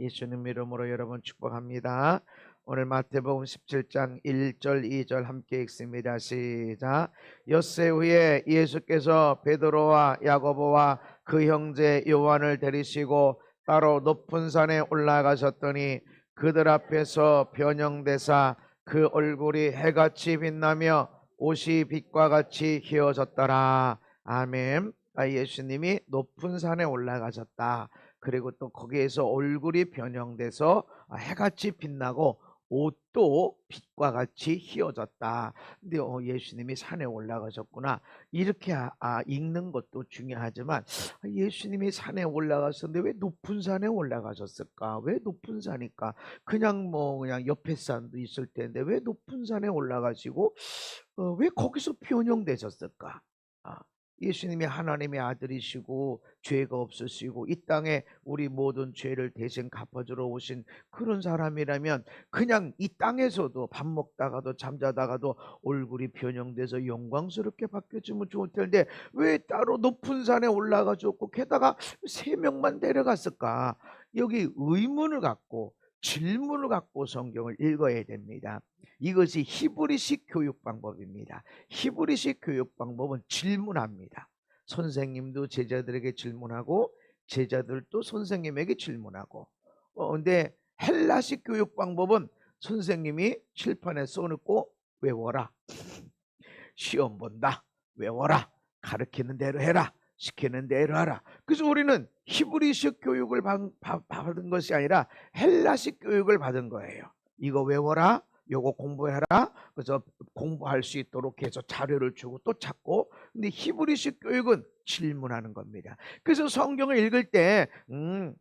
예수님 이름으로 여러분 축복합니다. 오늘 마태복음 17장 1절 2절 함께 읽습니다. 시작. 엿새 후에 예수께서 베드로와 야고보와 그 형제 요한을 데리시고 따로 높은 산에 올라가셨더니 그들 앞에서 변형되사 그 얼굴이 해같이 빛나며 옷이 빛과 같이 휘어졌더라. 아멘. 예수님이 높은 산에 올라가셨다. 그리고 또 거기에서 얼굴이 변형돼서 해같이 빛나고 옷도 빛과 같이 휘어졌다. 근데 예수님이 산에 올라가셨구나. 이렇게 읽는 것도 중요하지만 예수님이 산에 올라가셨는데 왜 높은 산에 올라가셨을까? 왜 높은 산일까? 그냥 그냥 옆에 산도 있을 텐데 왜 높은 산에 올라가시고 왜 거기서 변형되셨을까? 예수님이 하나님의 아들이시고 죄가 없으시고 이 땅에 우리 모든 죄를 대신 갚아주러 오신 그런 사람이라면 그냥 이 땅에서도 밥 먹다가도 잠자다가도 얼굴이 변형돼서 영광스럽게 바뀌어지면 좋을 텐데 왜 따로 높은 산에 올라가셨고 게다가 3명만 데려갔을까? 여기 의문을 갖고 질문을 갖고 성경을 읽어야 됩니다. 이것이 히브리식 교육 방법입니다. 히브리식 교육 방법은 질문합니다. 선생님도 제자들에게 질문하고 제자들도 선생님에게 질문하고. 근데 헬라식 교육 방법은 선생님이 칠판에 써놓고 외워라, 시험 본다, 외워라, 가르치는 대로 해라, 시키는 대로 하라. 그래서 우리는 히브리식 교육을 받은 것이 아니라 헬라식 교육을 받은 거예요. 이거 외워라, 요거 공부해라. 그래서 공부할 수 있도록 해서 자료를 주고 또 찾고. 근데 히브리식 교육은 질문하는 겁니다. 그래서 성경을 읽을 때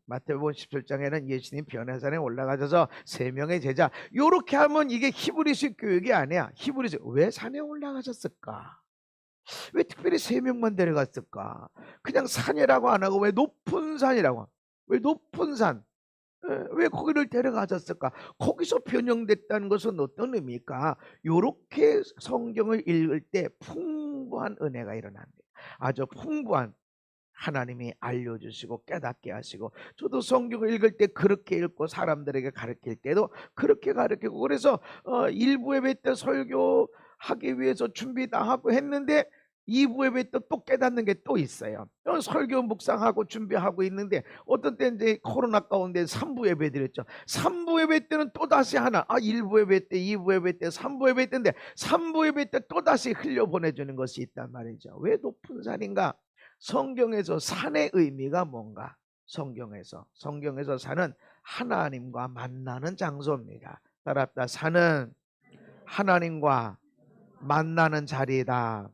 마태복음 17장에는 예수님 변화산에 올라가셔서 3명의 제자, 요렇게 하면 이게 히브리식 교육이 아니야. 히브리식. 왜 산에 올라가셨을까? 왜 특별히 3명만 데려갔을까? 그냥 산이라고 안 하고 왜 높은 산이라고? 왜 높은 산? 왜 거기를 데려가셨을까? 거기서 변형됐다는 것은 어떤 의미일까? 이렇게 성경을 읽을 때 풍부한 은혜가 일어납니다. 아주 풍부한, 하나님이 알려주시고 깨닫게 하시고, 저도 성경을 읽을 때 그렇게 읽고 사람들에게 가르칠 때도 그렇게 가르치고, 그래서 1부 예배 때 설교하기 위해서 준비 다 하고 했는데 2부 예배 때 또 깨닫는 게 또 있어요. 설교 묵상하고 준비하고 있는데 어떤 때 이제 코로나 가운데 3부 예배 드렸죠. 3부 예배 때는 또 다시 하나, 1부 예배 때, 2부 예배 때, 3부 예배 때인데 3부 예배 때 또 다시 흘려보내주는 것이 있단 말이죠. 왜 높은 산인가? 성경에서 산의 의미가 뭔가? 성경에서 산은 하나님과 만나는 장소입니다. 따라합니다. 산은 하나님과 만나는 자리이다.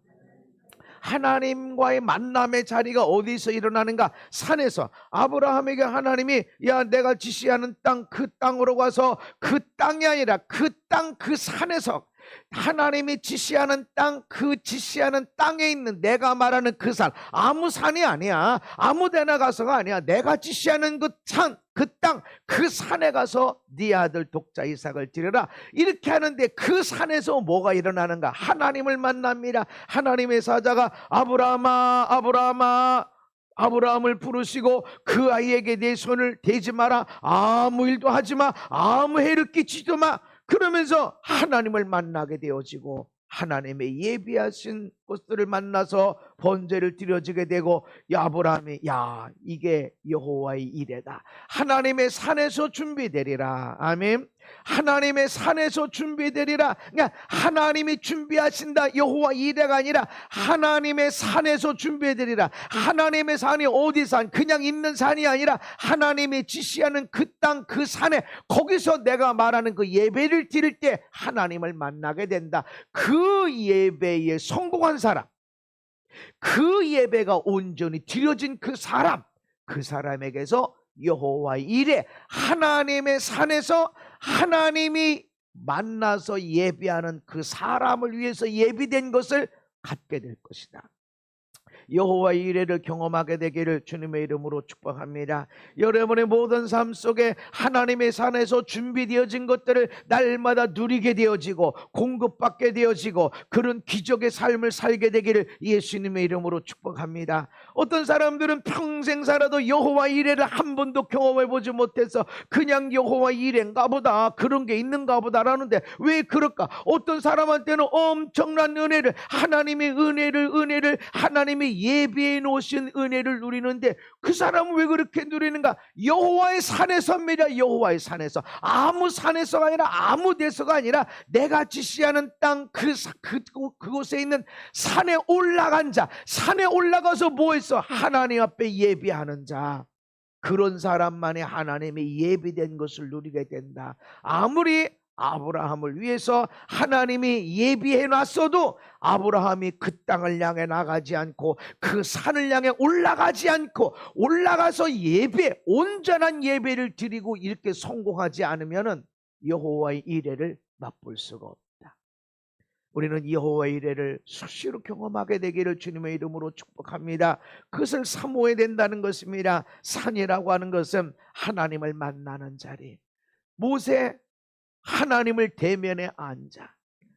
하나님과의 만남의 자리가 어디서 일어나는가? 산에서. 아브라함에게 하나님이 내가 지시하는 땅, 그 땅으로 가서, 그 땅이 아니라 그 땅, 그 산에서, 하나님이 지시하는 땅, 그 지시하는 땅에 있는 내가 말하는 그 산, 아무 산이 아니야. 아무 데나 가서가 아니야. 내가 지시하는 그 산, 그 땅, 그 산에 가서 네 아들 독자 이삭을 드려라. 이렇게 하는데 그 산에서 뭐가 일어나는가? 하나님을 만납니다. 하나님의 사자가 아브라함아, 아브라함아, 아브라함을 부르시고 그 아이에게 내 손을 대지 마라. 아무 일도 하지 마. 아무 해를 끼치지도 마. 그러면서 하나님을 만나게 되어지고 하나님의 예비하신 것들을 만나서 번제를 드려지게 되고, 아브라함이 이게 여호와의 이레다. 하나님의 산에서 준비되리라. 아멘. 하나님의 산에서 준비되리라. 그러니까 하나님이 준비하신다. 여호와 이레가 아니라 하나님의 산에서 준비되리라. 하나님의 산이 어디 산? 그냥 있는 산이 아니라 하나님이 지시하는 그 땅, 그 산에, 거기서 내가 말하는 그 예배를 드릴 때 하나님을 만나게 된다. 그 예배에 성공한 사람, 그 예배가 온전히 드려진 그 사람, 그 사람에게서 여호와의 이레, 하나님의 산에서 하나님이 만나서 예배하는 그 사람을 위해서 예비된 것을 갖게 될 것이다. 여호와의 이레를 경험하게 되기를 주님의 이름으로 축복합니다. 여러분의 모든 삶 속에 하나님의 산에서 준비되어진 것들을 날마다 누리게 되어지고 공급받게 되어지고 그런 기적의 삶을 살게 되기를 예수님의 이름으로 축복합니다. 어떤 사람들은 평생 살아도 여호와 이레를 한 번도 경험해 보지 못해서 그냥 여호와 이레인가 보다, 그런 게 있는가 보다라는데 왜 그럴까? 어떤 사람한테는 엄청난 은혜를, 하나님의 은혜를 하나님이 예비해 놓으신 은혜를 누리는데 그 사람은 왜 그렇게 누리는가? 여호와의 산에서입니다. 여호와의 산에서. 아무 산에서가 아니라 아무 데서가 아니라 내가 지시하는 땅 그곳에 있는 산에 올라간 자, 산에 올라가서 뭐 했어? 하나님 앞에 예비하는 자, 그런 사람만이 하나님의 예비된 것을 누리게 된다. 아무리 아브라함을 위해서 하나님이 예비해 놨어도 아브라함이 그 땅을 향해 나가지 않고 그 산을 향해 올라가지 않고 올라가서 온전한 예배를 드리고 이렇게 성공하지 않으면 여호와의 이레를 맛볼 수가 없다. 우리는 여호와의 이레를 수시로 경험하게 되기를 주님의 이름으로 축복합니다. 그것을 사모해야 된다는 것입니다. 산이라고 하는 것은 하나님을 만나는 자리. 모세 하나님을 대면에 앉아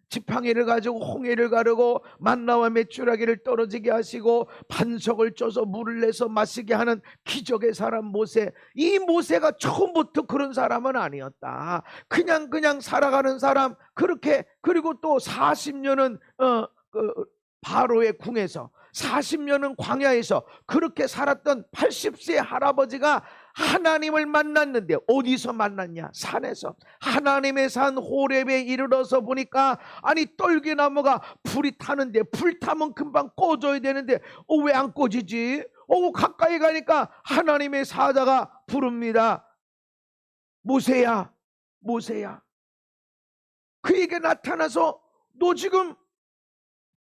지팡이를 가지고 홍해를 가르고 만나와 메추라기를 떨어지게 하시고 반석을 쪄서 물을 내서 마시게 하는 기적의 사람 모세. 이 모세가 처음부터 그런 사람은 아니었다. 그냥 살아가는 사람. 그렇게, 그리고 또 40년은 바로의 궁에서 40년은 광야에서 그렇게 살았던 80세 할아버지가 하나님을 만났는데 어디서 만났냐? 산에서. 하나님의 산 호렙에 이르러서 보니까 아니 떨기나무가 불이 타는데 불 타면 금방 꺼져야 되는데 왜 안 꺼지지? 가까이 가니까 하나님의 사자가 부릅니다. 모세야, 모세야. 그에게 나타나서 너 지금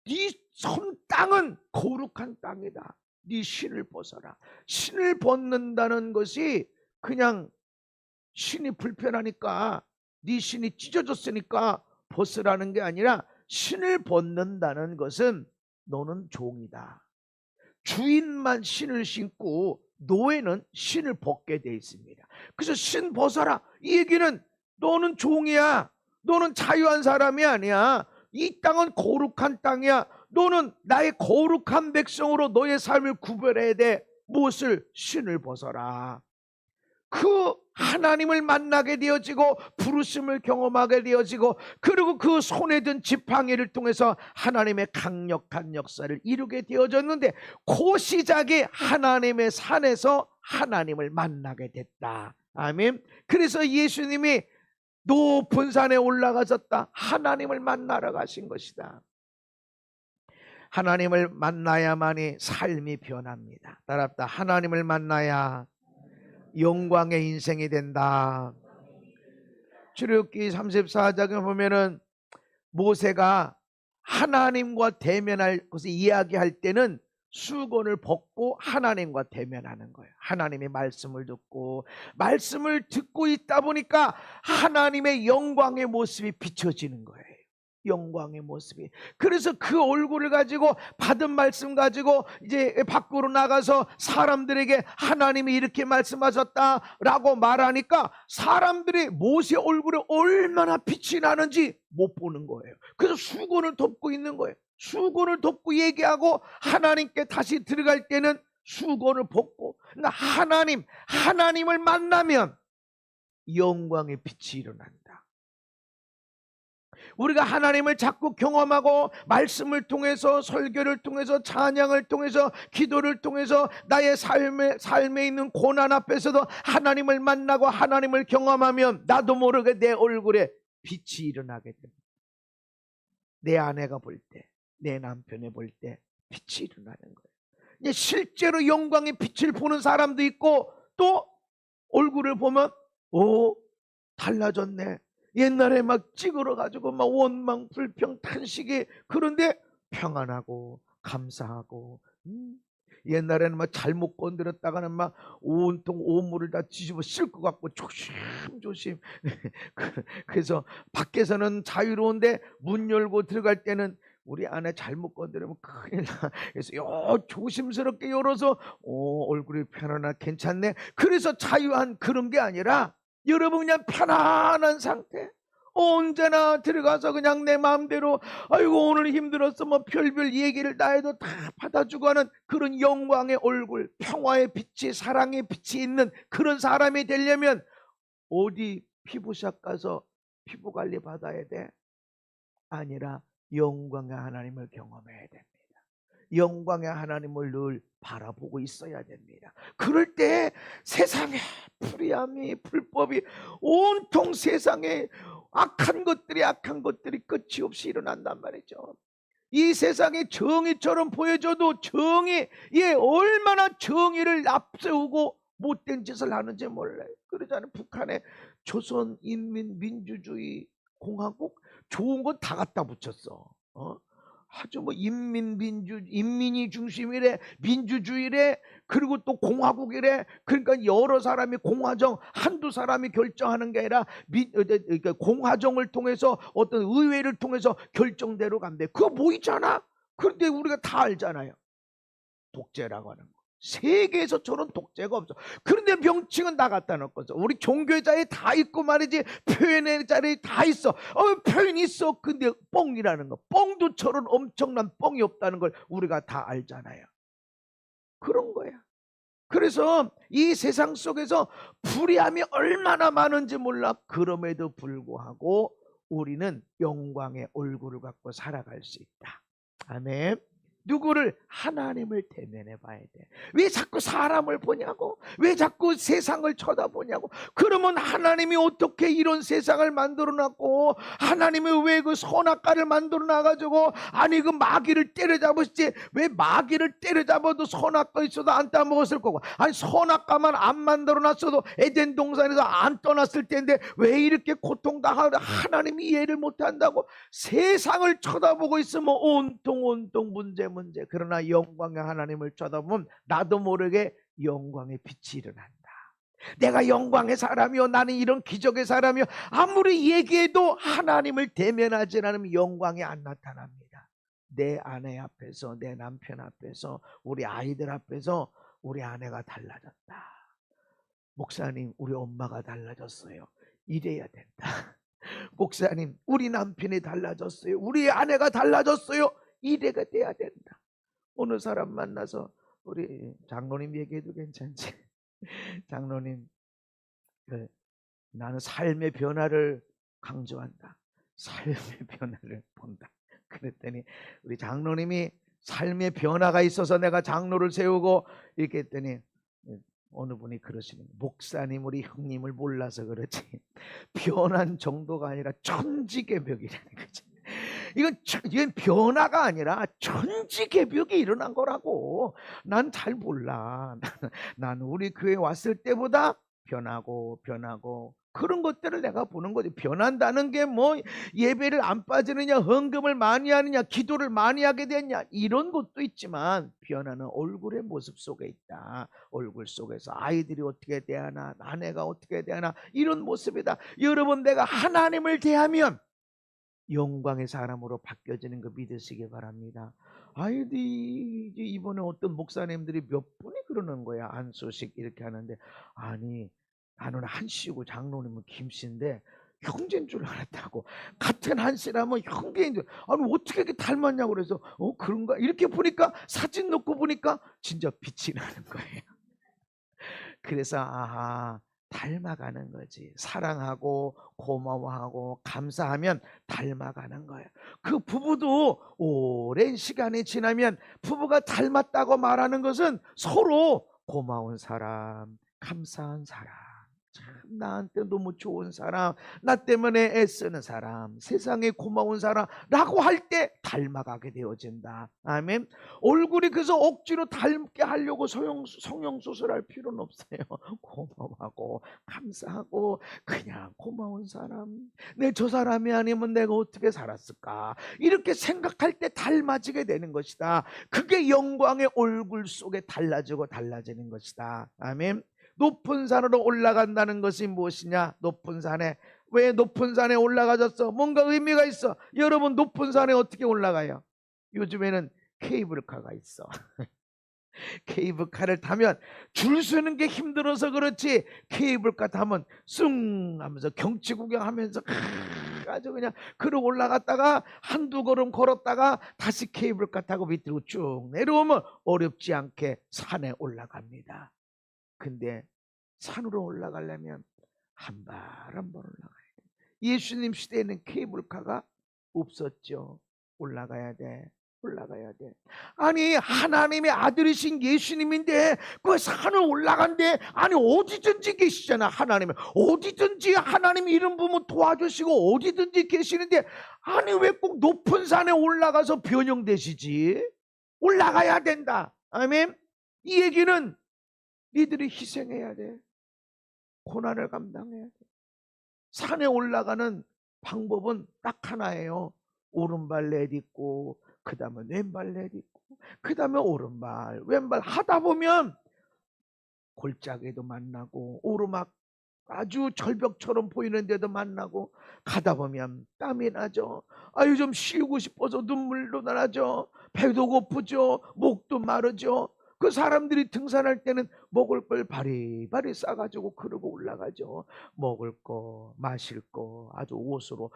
네 손 땅은 거룩한 땅이다. 네 신을 벗어라. 신을 벗는다는 것이 그냥 신이 불편하니까 네 신이 찢어졌으니까 벗으라는 게 아니라 신을 벗는다는 것은 너는 종이다. 주인만 신을 신고 노예는 신을 벗게 돼 있습니다. 그래서 신 벗어라. 이 얘기는 너는 종이야. 너는 자유한 사람이 아니야. 이 땅은 거룩한 땅이야. 너는 나의 거룩한 백성으로 너의 삶을 구별해야 돼. 무엇을? 신을 벗어라. 그 하나님을 만나게 되어지고 부르심을 경험하게 되어지고 그리고 그 손에 든 지팡이를 통해서 하나님의 강력한 역사를 이루게 되어졌는데 그 시작이 하나님의 산에서 하나님을 만나게 됐다. 아멘. 그래서 예수님이 높은 산에 올라가셨다. 하나님을 만나러 가신 것이다. 하나님을 만나야만이 삶이 변합니다. 따라합다. 하나님을 만나야 영광의 인생이 된다. 출애굽기 34장에 보면은 모세가 하나님과 대면할 것을 이야기할 때는 수건을 벗고 하나님과 대면하는 거예요. 하나님의 말씀을 듣고 있다 보니까 하나님의 영광의 모습이 비춰지는 거예요. 영광의 모습이. 그래서 그 얼굴을 가지고 받은 말씀 가지고 이제 밖으로 나가서 사람들에게 하나님이 이렇게 말씀하셨다라고 말하니까 사람들이 모세 얼굴에 얼마나 빛이 나는지 못 보는 거예요. 그래서 수건을 덮고 있는 거예요. 수건을 덮고 얘기하고 하나님께 다시 들어갈 때는 수건을 벗고. 그러니까 하나님을 만나면 영광의 빛이 일어난다. 우리가 하나님을 자꾸 경험하고 말씀을 통해서 설교를 통해서 찬양을 통해서 기도를 통해서 나의 삶에 있는 고난 앞에서도 하나님을 만나고 하나님을 경험하면 나도 모르게 내 얼굴에 빛이 일어나게 됩니다. 내 아내가 볼 때, 내 남편이 볼 때 빛이 일어나는 거예요. 실제로 영광의 빛을 보는 사람도 있고 또 얼굴을 보면 달라졌네. 옛날에 막 찌그러가지고 막 원망 불평 탄식이, 그런데 평안하고 감사하고 옛날에는 막 잘못 건드렸다가는 막 온통 오물을 다 뒤집어 쓸 것 같고 조심조심 그래서 밖에서는 자유로운데 문 열고 들어갈 때는 우리 아내 잘못 건드리면 큰일 나. 그래서 조심스럽게 열어서 얼굴이 편안하 괜찮네. 그래서 자유한 그런 게 아니라 여러분 그냥 편안한 상태. 언제나 들어가서 그냥 내 마음대로 아이고 오늘 힘들었어 뭐 별별 얘기를 다 해도 다 받아주고 하는 그런 영광의 얼굴, 평화의 빛이, 사랑의 빛이 있는 그런 사람이 되려면 어디 피부샵 가서 피부 관리 받아야 돼? 아니라 영광의 하나님을 경험해야 됩니다. 영광의 하나님을 늘 바라보고 있어야 됩니다. 그럴 때 세상에 불의함이, 불법이 온통 세상에 악한 것들이 끝이 없이 일어난단 말이죠. 이 세상에 정의처럼 보여줘도 얼마나 정의를 앞세우고 못된 짓을 하는지 몰라요. 그러잖아요. 북한의 조선인민민주주의 공화국 좋은 건 다 갖다 붙였어. 아주 뭐 인민이 중심이래, 민주주의래, 그리고 또 공화국이래. 그러니까 여러 사람이 공화정, 한두 사람이 결정하는 게 아니라 그러니까 공화정을 통해서 어떤 의회를 통해서 결정대로 간대. 그거 보이잖아. 그런데 우리가 다 알잖아요. 독재라고 하는 거. 세계에서 저런 독재가 없어. 그런데 명칭은 다 갖다 놓고서 우리 종교의 자리에 다 있고 말이지, 표현의 자리에 다 있어. 표현이 있어. 근데 뻥이라는 거, 뻥도 저런 엄청난 뻥이 없다는 걸 우리가 다 알잖아요. 그런 거야. 그래서 이 세상 속에서 불의함이 얼마나 많은지 몰라. 그럼에도 불구하고 우리는 영광의 얼굴을 갖고 살아갈 수 있다. 아멘. 누구를? 하나님을 대면해 봐야 돼. 왜 자꾸 사람을 보냐고? 왜 자꾸 세상을 쳐다보냐고? 그러면 하나님이 어떻게 이런 세상을 만들어 놨고, 하나님이 왜 그 선악과를 만들어 놔가지고, 아니 그 마귀를 때려잡으시지, 왜 마귀를 때려잡아도 선악과 있어도 안 따먹었을 거고, 아니 선악과만 안 만들어 놨어도 에덴 동산에서 안 떠났을 텐데 왜 이렇게 고통당하고 하나님이 이해를 못한다고? 세상을 쳐다보고 있으면 온통 문제. 그러나 영광의 하나님을 쳐다보면 나도 모르게 영광의 빛이 일어난다. 내가 영광의 사람이요, 나는 이런 기적의 사람이요, 아무리 얘기해도 하나님을 대면하지 않으면 영광이 안 나타납니다. 내 아내 앞에서, 내 남편 앞에서, 우리 아이들 앞에서 우리 아내가 달라졌다. 목사님, 우리 엄마가 달라졌어요. 이래야 된다. 목사님, 우리 남편이 달라졌어요. 우리 아내가 달라졌어요. 이래가 돼야 된다. 어느 사람 만나서 우리 장로님 얘기해도 괜찮지? 장로님, 나는 삶의 변화를 강조한다. 삶의 변화를 본다. 그랬더니 우리 장로님이 삶의 변화가 있어서 내가 장로를 세우고 이렇게 했더니 어느 분이 그러시는 거예요. 목사님, 우리 형님을 몰라서 그렇지 변한 정도가 아니라 천지개벽이라는 거지. 이건 변화가 아니라 천지개벽이 일어난 거라고. 난 잘 몰라. 난 우리 교회 왔을 때보다 변하고 그런 것들을 내가 보는 거지. 변한다는 게 뭐 예배를 안 빠지느냐, 헌금을 많이 하느냐, 기도를 많이 하게 됐냐, 이런 것도 있지만 변하는 얼굴의 모습 속에 있다. 얼굴 속에서 아이들이 어떻게 대하나, 아내가 어떻게 대하나, 이런 모습이다. 여러분, 내가 하나님을 대하면 영광의 사람으로 바뀌어지는 거 믿으시기 바랍니다. 아이디 이번에 어떤 목사님들이 몇 분이 그러는 거야. 안소식 이렇게 하는데, 아니 나는 한씨고 장로님은 김씨인데 형제인 줄 알았다고. 같은 한씨라면 형제인 줄. 아니 어떻게 이렇게 닮았냐고. 그래서 그런가 이렇게 보니까, 사진 놓고 보니까 진짜 빛이 나는 거예요. 그래서 아하, 닮아가는 거지. 사랑하고 고마워하고 감사하면 닮아가는 거예요. 그 부부도 오랜 시간이 지나면 부부가 닮았다고 말하는 것은 서로 고마운 사람, 감사한 사람, 참 나한테 너무 좋은 사람, 나 때문에 애쓰는 사람, 세상에 고마운 사람라고 할 때 닮아가게 되어진다. 아멘. 얼굴이 그래서 억지로 닮게 하려고 성형수술할 필요는 없어요. 고마워하고 감사하고 그냥 고마운 사람, 내 저 사람이 아니면 내가 어떻게 살았을까, 이렇게 생각할 때 닮아지게 되는 것이다. 그게 영광의 얼굴 속에 달라지는 것이다. 아멘. 높은 산으로 올라간다는 것이 무엇이냐? 높은 산에, 왜 높은 산에 올라가졌어? 뭔가 의미가 있어. 여러분, 높은 산에 어떻게 올라가요? 요즘에는 케이블카가 있어. 케이블카를 타면 줄 서는 게 힘들어서 그렇지, 케이블카 타면 숭 하면서 경치 구경하면서 아주 그냥 그러 올라갔다가 한두 걸음 걸었다가 다시 케이블카 타고 밑으로 쭉 내려오면 어렵지 않게 산에 올라갑니다. 근데 산으로 올라가려면 한 발 한 발 올라가야 돼. 예수님 시대에는 케이블카가 없었죠. 올라가야 돼. 올라가야 돼. 아니, 하나님의 아들이신 예수님인데 그 산을 올라간대. 아니, 어디든지 계시잖아. 하나님은 어디든지 하나님 이름 부르면 도와주시고 어디든지 계시는데, 아니 왜 꼭 높은 산에 올라가서 변형되시지? 올라가야 된다. 아멘. 이 얘기는 니들이 희생해야 돼. 고난을 감당해야 돼. 산에 올라가는 방법은 딱 하나예요. 오른발 내딛고, 그 다음에 왼발 내딛고, 그 다음에 오른발 왼발 하다 보면 골짜기도 만나고 오르막 아주 절벽처럼 보이는 데도 만나고, 가다 보면 땀이 나죠. 아유, 좀 쉬고 싶어서 눈물도 나죠. 배도 고프죠. 목도 마르죠. 그 사람들이 등산할 때는 먹을 걸 바리바리 싸가지고 그러고 올라가죠. 먹을 거, 마실 거 아주 옷으로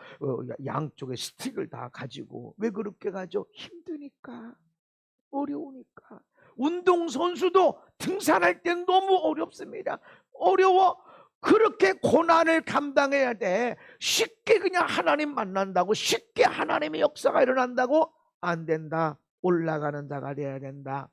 양쪽에 스틱을 다 가지고. 왜 그렇게 가죠? 힘드니까, 어려우니까. 운동선수도 등산할 땐 너무 어렵습니다. 어려워. 그렇게 고난을 감당해야 돼. 쉽게 그냥 하나님 만난다고, 쉽게 하나님의 역사가 일어난다고 안 된다. 올라가는 자가 되어야 된다.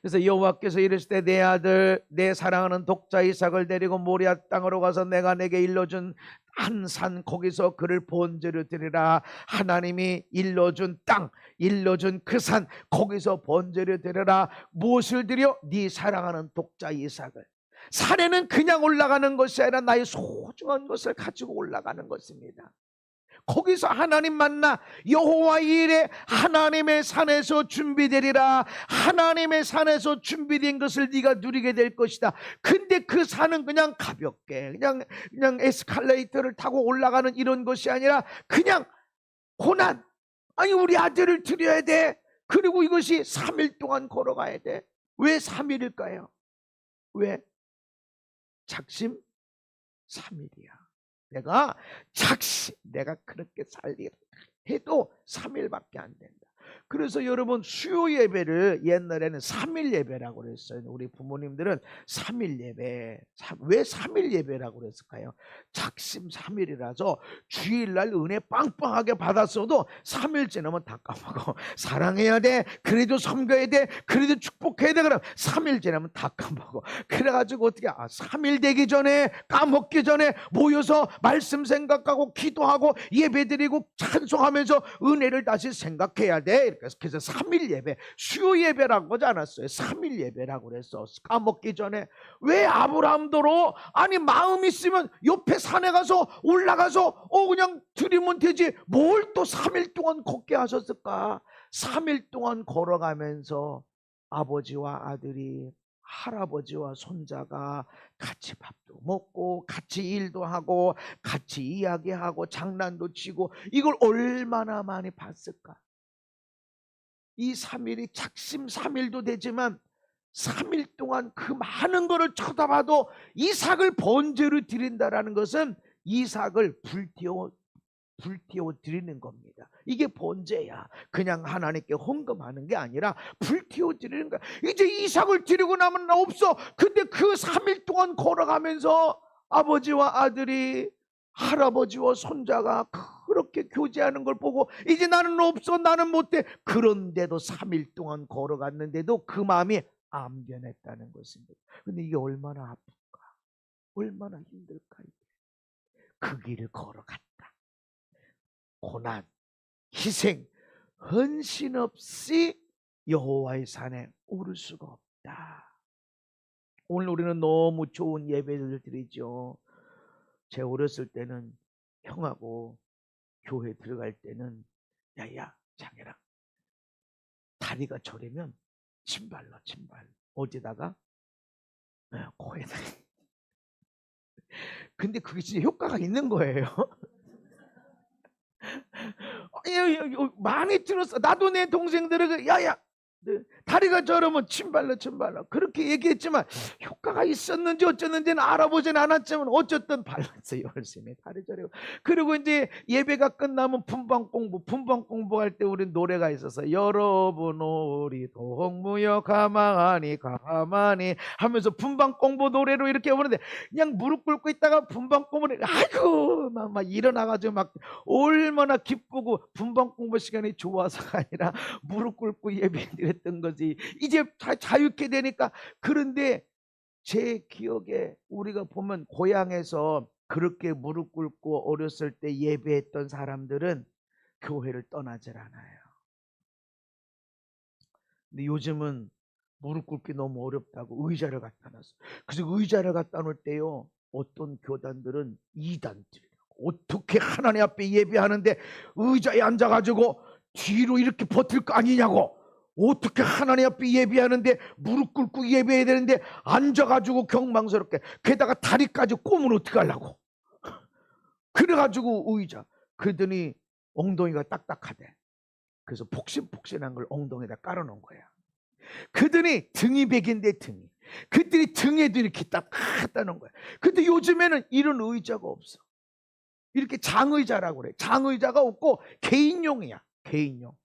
그래서 여호와께서 이르실 때, 내 아들 내 사랑하는 독자 이삭을 데리고 모리아 땅으로 가서 내가 내게 일러준 한 산, 거기서 그를 번제로 드리라. 하나님이 일러준 땅, 일러준 그 산, 거기서 번제로 드리라. 무엇을 드려? 네 사랑하는 독자 이삭을. 산에는 그냥 올라가는 것이 아니라 나의 소중한 것을 가지고 올라가는 것입니다. 거기서 하나님 만나 여호와 이르되 하나님의 산에서 준비되리라. 하나님의 산에서 준비된 것을 네가 누리게 될 것이다. 근데 그 산은 그냥 가볍게 그냥 에스컬레이터를 타고 올라가는 이런 것이 아니라 그냥 고난. 아니, 우리 아들을 드려야 돼. 그리고 이것이 3일 동안 걸어가야 돼. 왜 3일일까요? 왜? 작심 3일이야. 내가 그렇게 살리라 해도 3일밖에 안 된다. 그래서 여러분, 수요 예배를 옛날에는 3일 예배라고 그랬어요. 우리 부모님들은 3일 예배. 왜 3일 예배라고 그랬을까요? 작심 3일이라서 주일날 은혜 빵빵하게 받았어도 3일 지나면 다 까먹어. 사랑해야 돼, 그래도 섬겨야 돼, 그래도 축복해야 돼, 그럼 3일 지나면 다 까먹어. 그래가지고 어떻게 3일 되기 전에, 까먹기 전에 모여서 말씀 생각하고 기도하고 예배드리고 찬송하면서 은혜를 다시 생각해야 돼. 그래서 3일 예배, 수요 예배라고 하지 않았어요. 3일 예배라고 그랬어. 까먹기 전에. 왜 아브라함도로, 아니 마음 있으면 옆에 산에 가서 올라가서 그냥 드리면 되지 뭘 또 3일 동안 걷게 하셨을까? 3일 동안 걸어가면서 아버지와 아들이, 할아버지와 손자가 같이 밥도 먹고 같이 일도 하고 같이 이야기하고 장난도 치고, 이걸 얼마나 많이 봤을까? 이 3일이 작심 3일도 되지만 3일 동안 그 많은 것을 쳐다봐도 이삭을 번제로 드린다라는 것은 이삭을 불태워 드리는 겁니다. 이게 번제야. 그냥 하나님께 헌금하는 게 아니라 불태워 드리는 거야. 이제 이삭을 드리고 나면 나 없어. 근데 그 3일 동안 걸어가면서 아버지와 아들이, 할아버지와 손자가 그렇게 교제하는 걸 보고 이제 나는 없어, 나는 못해. 그런데도 3일 동안 걸어갔는데도 그 마음이 안 변했다는 것입니다. 근데 이게 얼마나 아플까, 얼마나 힘들까. 그 길을 걸어갔다. 고난, 희생, 헌신 없이 여호와의 산에 오를 수가 없다. 오늘 우리는 너무 좋은 예배를 드리죠. 제 어렸을 때는 형하고 교회 들어갈 때는, 야야 장애랑 다리가 저리면 침발 넣어, 침발. 어디다가? 코에다. 근데 그게 진짜 효과가 있는 거예요. 많이 들었어. 나도 내 동생들에게 야야 다리가 저러면 침 발라 그렇게 얘기했지만 효과가 있었는지 어쩌는지는 알아보진 않았지만 어쨌든 발랐어요. 열심히 다리 저리고. 그리고 이제 예배가 끝나면 분방 공부할 때 우리 노래가 있어서 여러분 우리 동무여 가만히 하면서 분방 공부 노래로 이렇게 부르는데 그냥 무릎 꿇고 있다가 분방 공부를 아이고 막 일어나가지고 막 얼마나 기쁘고 분방 공부 시간이 좋아서가 아니라 무릎 꿇고 예배드렸던 거지. 이제 자유케 되니까. 그런데 제 기억에 우리가 보면 고향에서 그렇게 무릎 꿇고 어렸을 때 예배했던 사람들은 교회를 떠나질 않아요. 근데 요즘은 무릎 꿇기 너무 어렵다고 의자를 갖다 놨어. 그래서 의자를 갖다 놓을 때요, 어떤 교단들은 이단들이라고 어떻게 하나님 앞에 예배하는데 의자에 앉아가지고 뒤로 이렇게 버틸 거 아니냐고. 어떻게 하나님 앞에 예배하는데 무릎 꿇고 예배해야 되는데 앉아가지고 경망스럽게, 게다가 다리까지 꼬면 어떡하려고. 그래가지고 의자, 그러더니 엉덩이가 딱딱하대. 그래서 폭신폭신한 걸 엉덩이에다 깔아놓은 거야. 그더니 등이 백인데 등이, 그들이 등에도 이렇게 딱 갖다 놓은 거야. 근데 요즘에는 이런 의자가 없어. 이렇게 장의자라고 그래. 장의자가 없고 개인용이야. 개인용.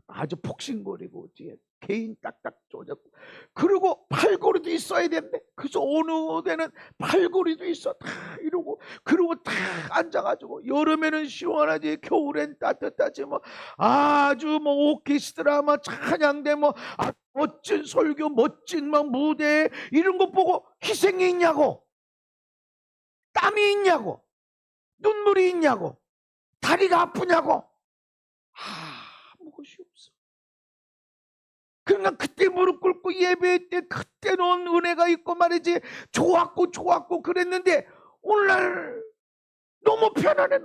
아주 폭신거리고 뒤에 개인 딱딱 조졌고, 그리고 팔걸이도 있어야 된대. 그래서 어느 데는 팔걸이도 있어. 다 이러고, 그리고 다 앉아가지고, 여름에는 시원하지 겨울엔 따뜻하지 뭐 아주 뭐 오케스트라 뭐 찬양대 뭐 멋진 설교 멋진 막 무대 이런 거 보고 희생이 있냐고, 땀이 있냐고, 눈물이 있냐고, 다리가 아프냐고. 아무것이 없어. 그러니까 그때 무릎 꿇고 예배할 때 그때는 은혜가 있고 말이지, 좋았고 그랬는데 오늘날 너무 편안해.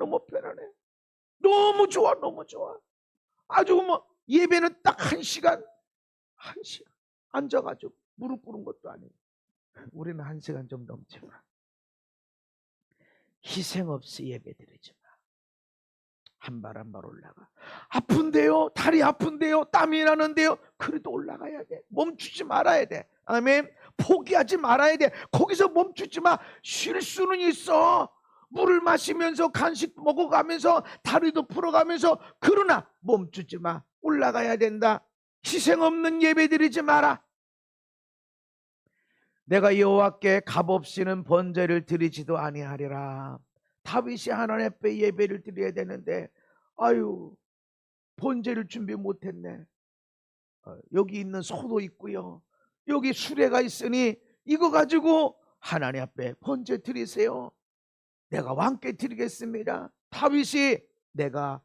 너무 좋아. 아주 뭐 예배는 딱 1시간 앉아가지고 무릎 꿇은 것도 아니고, 우리는 1시간 좀 넘지만 희생 없이 예배드리지 마. 한 발 한 발 올라가. 아픈데요, 다리 아픈데요, 땀이 나는데요, 그래도 올라가야 돼. 멈추지 말아야 돼. 아멘. 포기하지 말아야 돼. 거기서 멈추지 마. 쉴 수는 있어. 물을 마시면서 간식 먹어가면서 다리도 풀어가면서. 그러나 멈추지 마. 올라가야 된다. 희생 없는 예배 드리지 마라. 내가 여호와께 값없이는 번제를 드리지도 아니하리라. 다윗이 하나님 앞에 예배를 드려야 되는데 아유 번제를 준비 못했네. 여기 있는 소도 있고요, 여기 수레가 있으니 이거 가지고 하나님 앞에 번제 드리세요. 내가 왕께 드리겠습니다. 다윗이 내가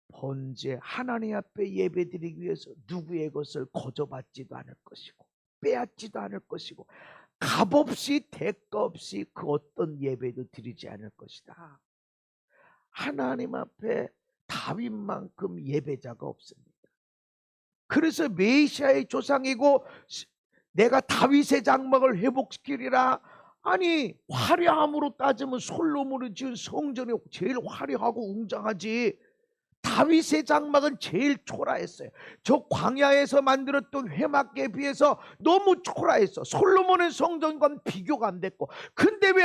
번제 하나님 앞에 예배 드리기 위해서 누구의 것을 거저받지도 않을 것이고 빼앗지도 않을 것이고 값없이 대가 없이 그 어떤 예배도 드리지 않을 것이다. 하나님 앞에 다윗만큼 예배자가 없습니다. 그래서 메시아의 조상이고 내가 다윗의 장막을 회복시키리라. 아니 화려함으로 따지면 솔로몬이 지은 성전이 제일 화려하고 웅장하지. 다윗의 장막은 제일 초라했어요. 저 광야에서 만들었던 회막에 비해서 너무 초라했어. 솔로몬의 성전과는 비교가 안 됐고. 근데 왜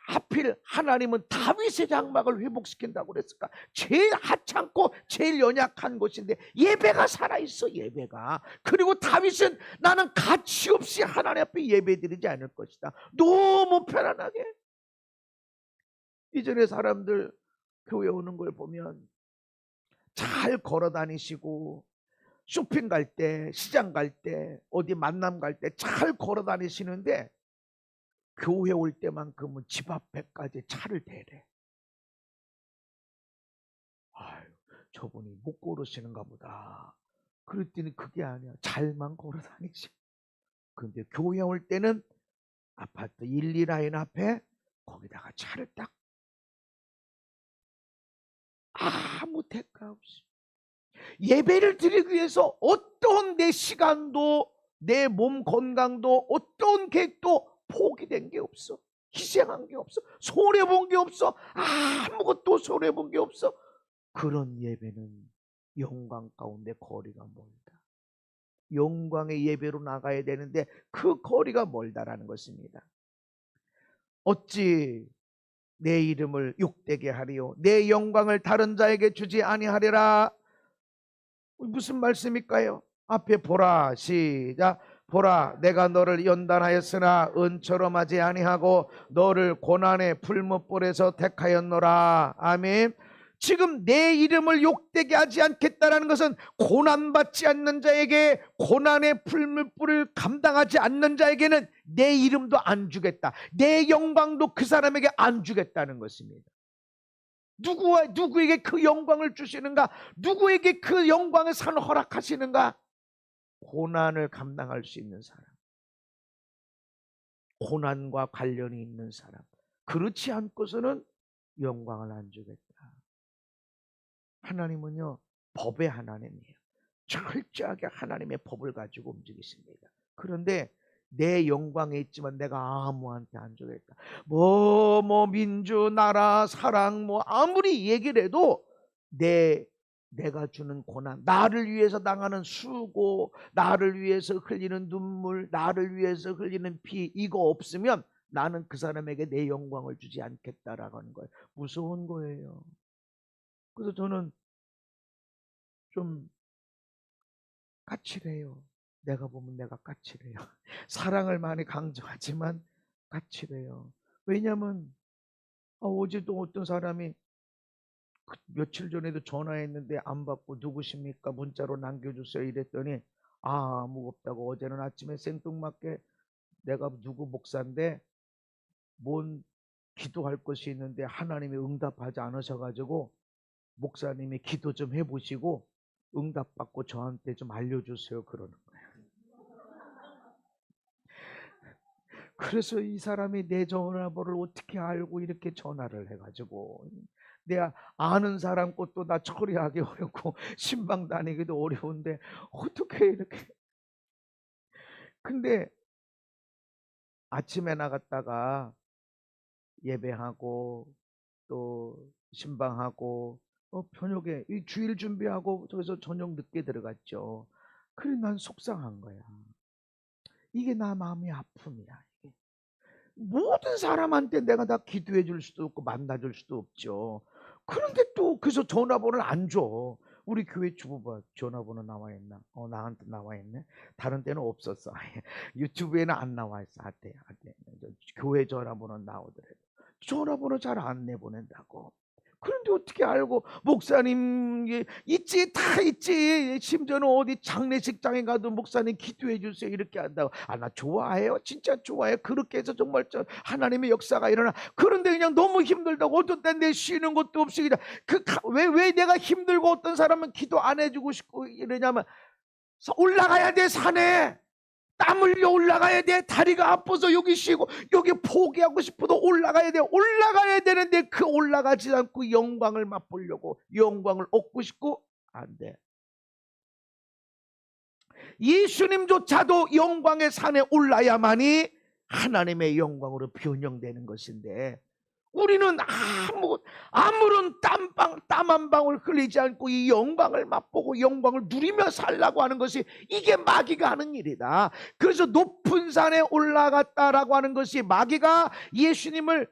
하필 하나님은 다윗의 장막을 회복시킨다고 그랬을까? 제일 하찮고 제일 연약한 곳인데 예배가 살아있어. 예배가. 그리고 다윗은 나는 가치 없이 하나님 앞에 예배드리지 않을 것이다. 너무 편안하게. 이전에 사람들 교회 오는 걸 보면 잘 걸어 다니시고 쇼핑 갈 때, 시장 갈 때, 어디 만남 갈 때 잘 걸어 다니시는데 교회 올 때만큼은 집 앞에까지 차를 대래. 아유, 저분이 못 걸으시는가 보다. 그랬더니 그게 아니야. 잘만 걸어 다니시. 근데 교회 올 때는 아파트 1, 2라인 앞에 거기다가 차를 딱, 아무 대가 없이 예배를 드리기 위해서 어떤 내 시간도 내 몸 건강도 어떤 계획도 포기된 게 없어. 희생한 게 없어. 손해본 게 없어. 아무것도 손해본 게 없어. 그런 예배는 영광 가운데 거리가 멀다. 영광의 예배로 나가야 되는데 그 거리가 멀다라는 것입니다. 어찌 내 이름을 욕되게 하리요 내 영광을 다른 자에게 주지 아니하리라. 무슨 말씀일까요? 앞에 보라, 시작. 보라, 내가 너를 연단하였으나 은처럼 하지 아니하고 너를 고난의 풀무불에서 택하였노라. 아멘. 지금 내 이름을 욕되게 하지 않겠다라는 것은 고난받지 않는 자에게, 고난의 풀무불을 감당하지 않는 자에게는 내 이름도 안 주겠다, 내 영광도 그 사람에게 안 주겠다는 것입니다. 누구에게 그 영광을 주시는가? 누구에게 그 영광의 산을 허락하시는가? 고난을 감당할 수 있는 사람, 고난과 관련이 있는 사람. 그렇지 않고서는 영광을 안 주겠다. 하나님은요, 법의 하나님이에요. 철저하게 하나님의 법을 가지고 움직이십니다. 그런데 내 영광에 있지만 내가 아무한테 안 주겠다. 민주, 나라, 사랑 아무리 얘기를 해도 내가 주는 고난, 나를 위해서 당하는 수고, 나를 위해서 흘리는 눈물, 나를 위해서 흘리는 피, 이거 없으면 나는 그 사람에게 내 영광을 주지 않겠다라고 하는 거예요. 무서운 거예요. 그래서 저는 좀 까칠해요. 내가 보면 내가 까칠해요. 사랑을 많이 강조하지만 까칠해요. 왜냐하면 어제도 어떤 사람이 며칠 전에도 전화했는데 안 받고 누구십니까? 문자로 남겨주세요 이랬더니 아무 없다고. 어제는 아침에 생뚱맞게 내가 누구 목사인데 뭔 기도할 것이 있는데 하나님이 응답하지 않으셔가지고 목사님이 기도 좀 해보시고 응답받고 저한테 좀 알려주세요 그러는 거예요. 그래서 이 사람이 내 전화번호를 어떻게 알고 이렇게 전화를 해가지고, 내가 아는 사람 것도 나 처리하기 어렵고 신방 다니기도 어려운데 어떻게 이렇게. 근데 아침에 나갔다가 예배하고 또 신방하고 저녁에 이 주일 준비하고 저기서 저녁 늦게 들어갔죠. 그래 난 속상한 거야. 이게 나 마음이 아픔이야. 이게. 모든 사람한테 내가 다 기도해 줄 수도 없고 만나 줄 수도 없죠. 그런데 또 그래서 전화번호를 안 줘. 우리 교회 주부봐 전화번호 나와 있나? 나한테 나와 있네. 다른 때는 없었어. 유튜브에는 안 나와 있어. 한때 교회 전화번호 나오더라도 전화번호 잘 안 내보낸다고. 그런데 어떻게 알고? 목사님 있지, 다 있지. 심지어는 어디 장례식장에 가도 목사님 기도해 주세요 이렇게 한다고. 나 좋아해요. 진짜 좋아해요. 그렇게 해서 정말 하나님의 역사가 일어나. 그런데 그냥 너무 힘들다고. 어떤 때 내 쉬는 것도 없이 그냥 왜 내가 힘들고 어떤 사람은 기도 안 해주고 싶고 이러냐면 올라가야 돼. 산에 땀 흘려 올라가야 돼. 다리가 아파서 여기 쉬고 여기 포기하고 싶어도 올라가야 돼. 올라가야 되는데 그 올라가지 않고 영광을 맛보려고, 영광을 얻고 싶고 안 돼. 예수님조차도 영광의 산에 올라야만이 하나님의 영광으로 변형되는 것인데, 우리는 아무런 땀 한 방울 흘리지 않고 이 영광을 맛보고 영광을 누리며 살라고 하는 것이, 이게 마귀가 하는 일이다. 그래서 높은 산에 올라갔다라고 하는 것이, 마귀가 예수님을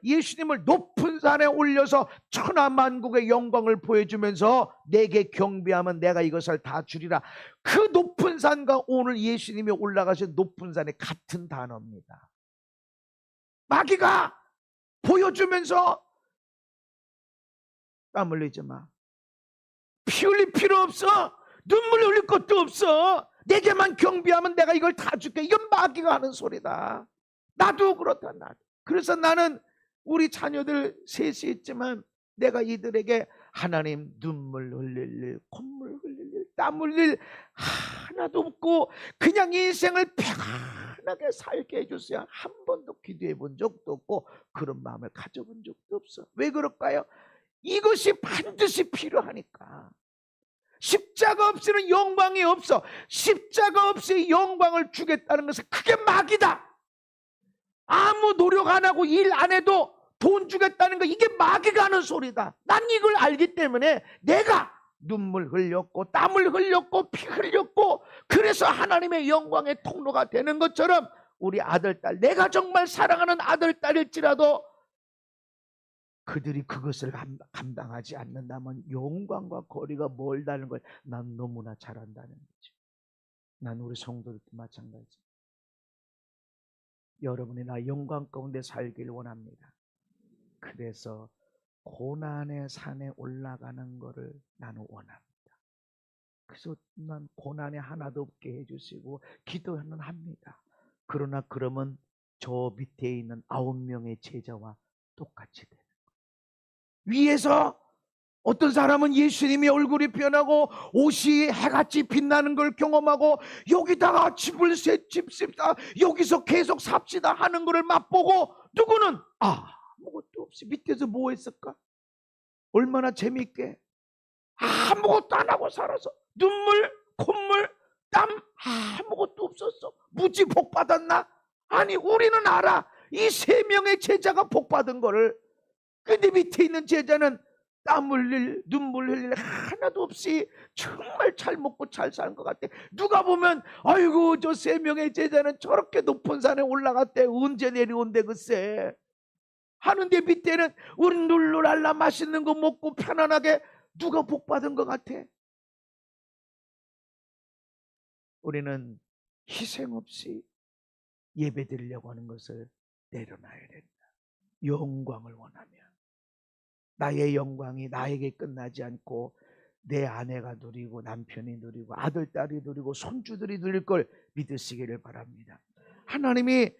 높은 산에 올려서 천하만국의 영광을 보여주면서 내게 경배하면 내가 이것을 다 주리라. 그 높은 산과 오늘 예수님이 올라가신 높은 산의 같은 단어입니다. 마귀가 보여주면서 땀 흘리지 마, 피 흘릴 필요 없어, 눈물 흘릴 것도 없어, 내게만 경배하면 내가 이걸 다 줄게. 이건 마귀가 하는 소리다. 나도 그렇다. 나도. 그래서 나는 우리 자녀들 셋이 있지만 내가 이들에게 하나님 눈물 흘릴 일, 콧물 흘릴 일, 땀 흘릴 일 하나도 없고 그냥 인생을 편하게 살게 해주세요. 한 번도 기도해 본 적도 없고 그런 마음을 가져본 적도 없어. 왜 그럴까요? 이것이 반드시 필요하니까. 십자가 없이는 영광이 없어. 십자가 없이 영광을 주겠다는 것은 그게 마귀다. 아무 노력 안 하고 일 안 해도 돈 주겠다는 거 이게 마귀가 하는 소리다. 난 이걸 알기 때문에 내가 눈물 흘렸고 땀을 흘렸고 피 흘렸고 그래서 하나님의 영광의 통로가 되는 것처럼 우리 아들, 딸, 내가 정말 사랑하는 아들, 딸일지라도 그들이 그것을 감당하지 않는다면 영광과 거리가 멀다는 걸 난 너무나 잘 안다는 거죠. 난 우리 성도들도 마찬가지. 여러분이 나 영광 가운데 살길 원합니다. 그래서 고난의 산에 올라가는 것을 나는 원합니다. 그래서 난 고난이 하나도 없게 해주시고 기도는 합니다. 그러나 그러면 저 밑에 있는 9명의 제자와 똑같이 되는 거예요. 위에서 어떤 사람은 예수님의 얼굴이 변하고 옷이 해같이 빛나는 걸 경험하고 여기다가 집을 짓습시다, 여기서 계속 삽시다 하는 것을 맛보고, 누구는 아무것도 없이 밑에서 뭐 했을까? 얼마나 재미있게 아무것도 안 하고 살아서 눈물, 콧물, 땀 아무것도 없었어. 무지 복 받았나? 아니, 우리는 알아. 이 3명의 제자가 복 받은 거를. 근데 밑에 있는 제자는 땀 흘릴, 눈물 흘릴 하나도 없이 정말 잘 먹고 잘 사는 것 같아. 누가 보면 아이고 저 3명의 제자는 저렇게 높은 산에 올라갔대, 언제 내려온대 글쎄 하는데 밑에는 우린 룰루랄라 맛있는 거 먹고 편안하게. 누가 복 받은 것 같아? 우리는 희생 없이 예배 드리려고 하는 것을 내려놔야 된다. 영광을 원하면 나의 영광이 나에게 끝나지 않고 내 아내가 누리고 남편이 누리고 아들, 딸이 누리고 손주들이 누릴 걸 믿으시기를 바랍니다. 하나님이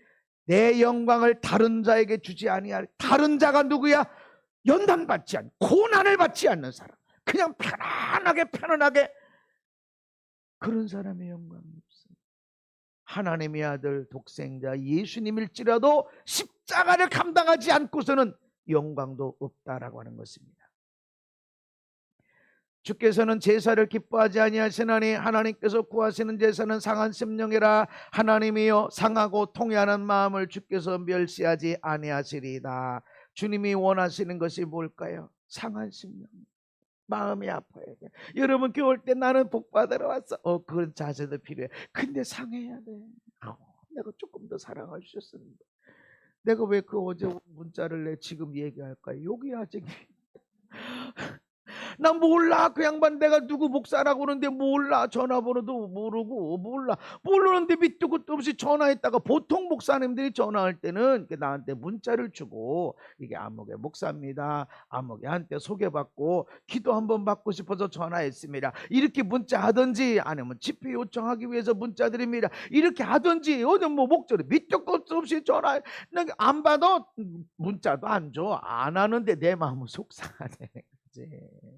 내 영광을 다른 자에게 주지 아니할, 다른 자가 누구야? 연단받지 않고 고난을 받지 않는 사람, 그냥 편안하게 그런 사람의 영광이 없습니다. 하나님의 아들 독생자 예수님일지라도 십자가를 감당하지 않고서는 영광도 없다라고 하는 것입니다. 주께서는 제사를 기뻐하지 아니하시나니 하나님께서 구하시는 제사는 상한 심령이라. 하나님이여 상하고 통회하는 마음을 주께서 멸시하지 아니하시리다. 주님이 원하시는 것이 뭘까요? 상한 심령, 마음이 아파야 돼. 여러분 교회 올 때 나는 복 받으러 왔어. 그런 자세도 필요해. 근데 상해야 돼. 내가 조금 더 사랑할 수 있었는데. 내가 왜 그 어제 문자를 내 지금 얘기할까요? 여기 아직 나 몰라. 그 양반 내가 누구 목사라고 그러는데 몰라. 전화번호도 모르고 모르는데 밑도 끝도 없이 전화했다가, 보통 목사님들이 전화할 때는 나한테 문자를 주고 이게 아무개 목사입니다, 아무개한테 소개받고 기도 한번 받고 싶어서 전화했습니다, 이렇게 문자 하든지, 아니면 집회 요청하기 위해서 문자 드립니다, 이렇게 하든지, 어느 뭐 목소리 밑도 끝도 없이 전화 안 받아. 문자도 안 줘. 안 하는데 내 마음은 속상하네.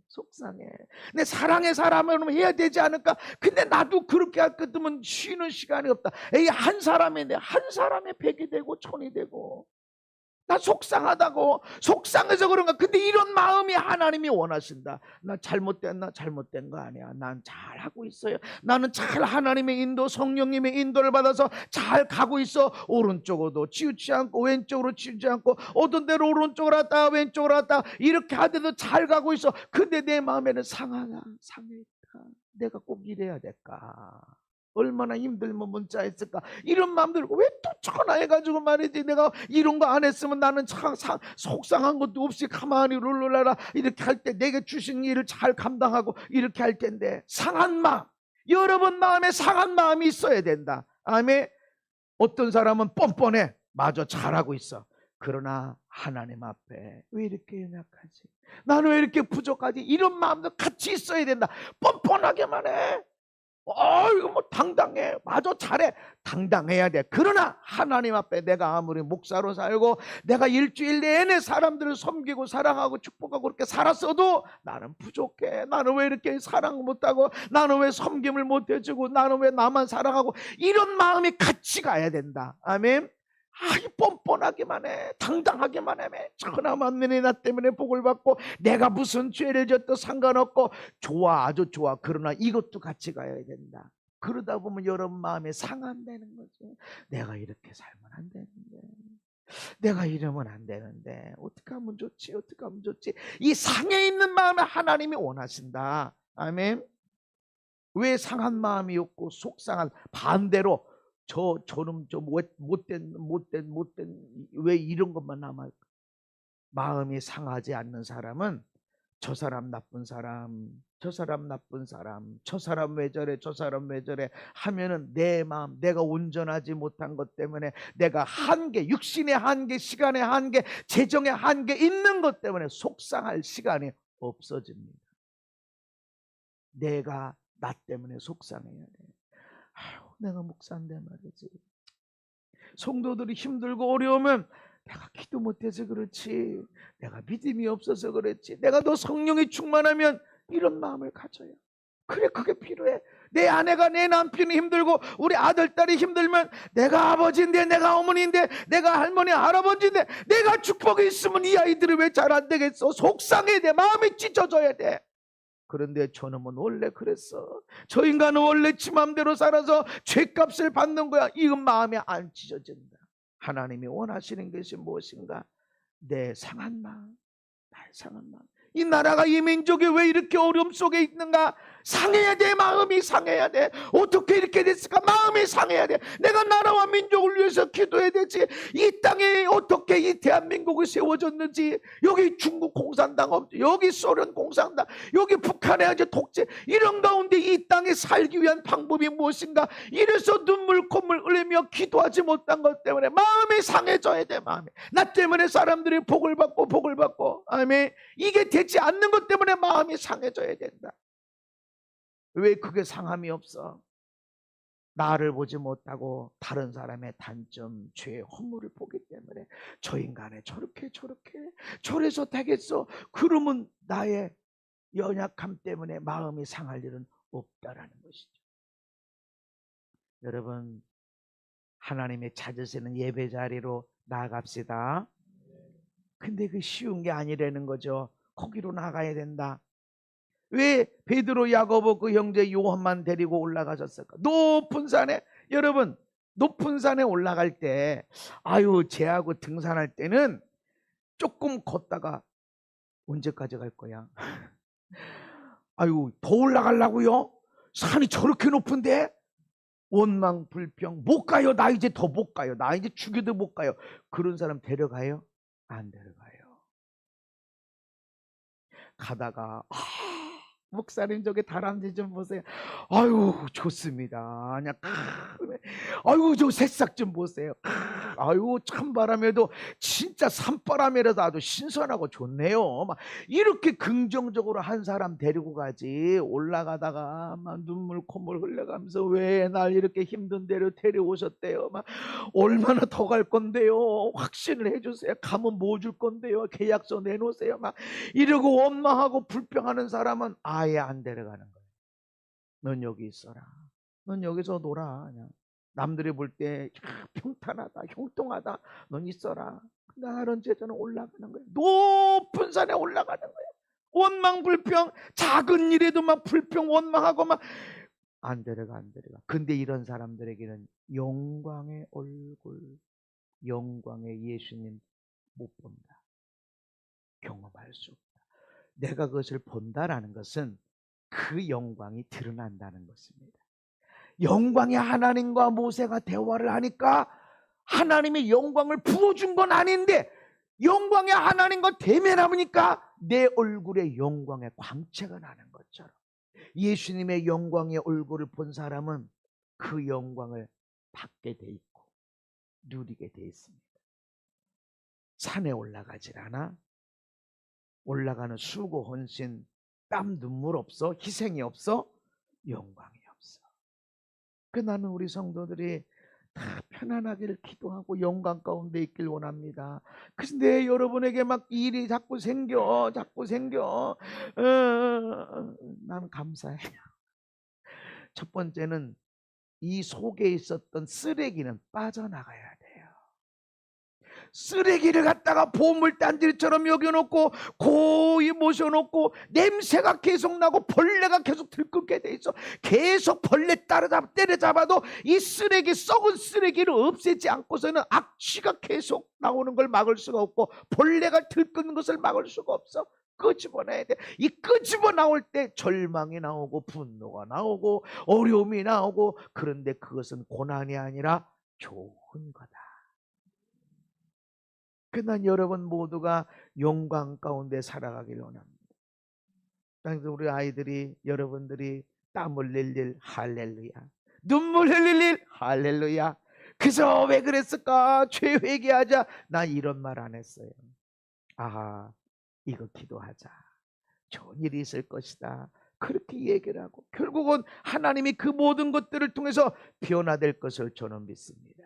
속상해. 내 사랑의 사람을 해야 되지 않을까? 근데 나도 그렇게 할 것들은 쉬는 시간이 없다. 한 사람인데 한 사람의 100이 되고 1000이 되고 나 속상하다고. 속상해서 그런가? 근데 이런 마음이 하나님이 원하신다. 나 잘못됐나? 잘못된 거 아니야. 난 잘하고 있어요. 나는 잘 하나님의 인도, 성령님의 인도를 받아서 잘 가고 있어. 오른쪽으로도 치우치 않고 왼쪽으로 치우치 않고 어떤 데로 오른쪽으로 왔다 왼쪽으로 왔다 이렇게 하더라도 잘 가고 있어. 근데 내 마음에는 상했다. 내가 꼭 이래야 될까? 얼마나 힘들면 문자했을까? 이런 마음 들고 왜 또 전화해가지고 말이지, 내가 이런 거 안 했으면 나는 속상한 것도 없이 가만히 룰루라라 이렇게 할 때 내게 주신 일을 잘 감당하고 이렇게 할 텐데. 상한 마음, 여러분 마음에 상한 마음이 있어야 된다. 아멘. 어떤 사람은 뻔뻔해, 맞아, 잘하고 있어. 그러나 하나님 앞에 왜 이렇게 연약하지? 나는 왜 이렇게 부족하지? 이런 마음도 같이 있어야 된다. 뻔뻔하게만 해. 이거 뭐 당당해. 맞아, 잘해. 당당해야 돼. 그러나 하나님 앞에 내가 아무리 목사로 살고 내가 일주일 내내 사람들을 섬기고 사랑하고 축복하고 그렇게 살았어도 나는 부족해. 나는 왜 이렇게 사랑 못하고, 나는 왜 섬김을 못해주고, 나는 왜 나만 사랑하고, 이런 마음이 같이 가야 된다. 아멘. 뻔뻔하기만 해, 당당하기만 해. 천하만민이 나 때문에 복을 받고 내가 무슨 죄를 졌도 상관없고, 좋아, 아주 좋아. 그러나 이것도 같이 가야 된다. 그러다 보면 여러분 마음에 상한다는 거죠. 내가 이렇게 살면 안 되는데, 내가 이러면 안 되는데 어떻게 하면 좋지? 어떻게 하면 좋지? 이 상해 있는 마음을 하나님이 원하신다. 아멘. 왜 상한 마음이 없고 속상한, 반대로 저놈 좀 못된 왜 이런 것만 남아? 마음이 상하지 않는 사람은 저 사람 나쁜 사람, 저 사람 나쁜 사람, 저 사람 왜 저래, 저 사람 왜 저래 하면은 내 마음, 내가 온전하지 못한 것 때문에, 내가 한계, 육신의 한계, 시간의 한계, 재정의 한계 있는 것 때문에 속상할 시간이 없어집니다. 내가 나 때문에 속상해야 돼. 아유, 내가 목사인데 말이지. 성도들이 힘들고 어려우면 내가 기도 못해서 그렇지, 내가 믿음이 없어서 그렇지, 내가 더 성령이 충만하면, 이런 마음을 가져요. 그래, 그게 필요해. 내 아내가, 내 남편이 힘들고 우리 아들 딸이 힘들면, 내가 아버지인데, 내가 어머니인데, 내가 할머니 할아버지인데, 내가 축복이 있으면 이 아이들이 왜 잘 안 되겠어? 속상해야 돼. 마음이 찢어져야 돼. 그런데 저놈은 원래 그랬어, 저 인간은 원래 지 맘대로 살아서 죄값을 받는 거야. 이건 마음이 안 찢어진다. 하나님이 원하시는 것이 무엇인가? 내 상한 마음, 나의 상한 마음. 이 나라가, 이 민족이 왜 이렇게 어려움 속에 있는가? 상해야 돼. 마음이 상해야 돼. 어떻게 이렇게 됐을까? 마음이 상해야 돼. 내가 나라와 민족을 위해서 기도해야 되지. 이 땅에 어떻게 이 대한민국이 세워졌는지, 여기 중국 공산당 없지, 여기 소련 공산당, 여기 북한의 아주 독재, 이런 가운데 이 땅에 살기 위한 방법이 무엇인가? 이래서 눈물 콧물 흘리며 기도하지 못한 것 때문에 마음이 상해져야 돼. 마음이, 나 때문에 사람들이 복을 받고, 아멘. 이게 되지 않는 것 때문에 마음이 상해져야 된다. 왜 그게 상함이 없어? 나를 보지 못하고 다른 사람의 단점, 죄, 허물을 보기 때문에, 저 인간에 저렇게 저래서 되겠어, 그러면 나의 연약함 때문에 마음이 상할 일은 없다라는 것이죠. 여러분, 하나님의 찾으시는 예배 자리로 나아갑시다. 근데 그 쉬운 게 아니라는 거죠. 거기로 나가야 된다. 왜 베드로, 야고보 그 형제 요한만 데리고 올라가셨을까? 높은 산에, 여러분, 높은 산에 올라갈 때, 아유, 쟤하고 등산할 때는 조금 걷다가 언제까지 갈 거야? 아유, 더 올라가려고요? 산이 저렇게 높은데? 원망 불평, 못 가요. 나 이제 더 못 가요. 나 이제 죽여도 못 가요. 그런 사람 데려가요? 안 데려가요. 가다가, 목사님 저게 다람쥐 좀 보세요. 아유, 좋습니다. 그냥 아유, 저 새싹 좀 보세요. 아유, 찬바람에도, 진짜 산바람이라도 아주 신선하고 좋네요. 막 이렇게 긍정적으로 한 사람 데리고 가지. 올라가다가 막 눈물 콧물 흘려가면서 왜 날 이렇게 힘든 데로 데려오셨대요. 막 얼마나 더 갈 건데요. 확신을 해주세요. 가면 뭐 줄 건데요. 계약서 내놓으세요. 막 이러고 원망하고 불평하는 사람은 아예 안 데려가는 거예요. 넌 여기 있어라. 넌 여기서 놀아. 그냥 남들이 볼 때 평탄하다, 형통하다, 넌 있어라. 나는 제자는 올라가는 거예요. 높은 산에 올라가는 거예요. 원망 불평, 작은 일에도 막 불평 원망하고 막 안 데려가. 근데 이런 사람들에게는 영광의 얼굴, 영광의 예수님 못 본다. 경험할 수 없다. 내가 그것을 본다라는 것은 그 영광이 드러난다는 것입니다. 영광의 하나님과 모세가 대화를 하니까 하나님의 영광을 부어준 건 아닌데, 영광의 하나님과 대면하니까 내 얼굴에 영광의 광채가 나는 것처럼, 예수님의 영광의 얼굴을 본 사람은 그 영광을 받게 돼 있고 누리게 돼 있습니다. 산에 올라가질 않아. 올라가는 수고 헌신, 땀 눈물 없어? 희생이 없어? 영광이 없어. 그 나는 우리 성도들이 다 편안하기를 기도하고 영광 가운데 있길 원합니다. 근데 여러분에게 막 일이 자꾸 생겨. 나는 감사해요. 첫 번째는 이 속에 있었던 쓰레기는 빠져나가야 돼요. 쓰레기를 갖다가 보물단지처럼 여겨놓고 고이 모셔놓고 냄새가 계속 나고 벌레가 계속 들끓게 돼 있어. 계속 벌레 때려잡아도 이 쓰레기, 썩은 쓰레기를 없애지 않고서는 악취가 계속 나오는 걸 막을 수가 없고 벌레가 들끓는 것을 막을 수가 없어. 끄집어내야 돼. 이 끄집어 나올 때 절망이 나오고 분노가 나오고 어려움이 나오고, 그런데 그것은 고난이 아니라 좋은 거다. 그난 여러분 모두가 영광 가운데 살아가기를 원합니다. 그래서 우리 아이들이, 여러분들이 땀 흘릴 일 할렐루야, 눈물 흘릴 일 할렐루야. 그래서 왜 그랬을까? 죄 회개하자. 나 이런 말 안 했어요. 아하, 이거 기도하자, 좋은 일이 있을 것이다, 그렇게 얘기를 하고 결국은 하나님이 그 모든 것들을 통해서 변화될 것을 저는 믿습니다.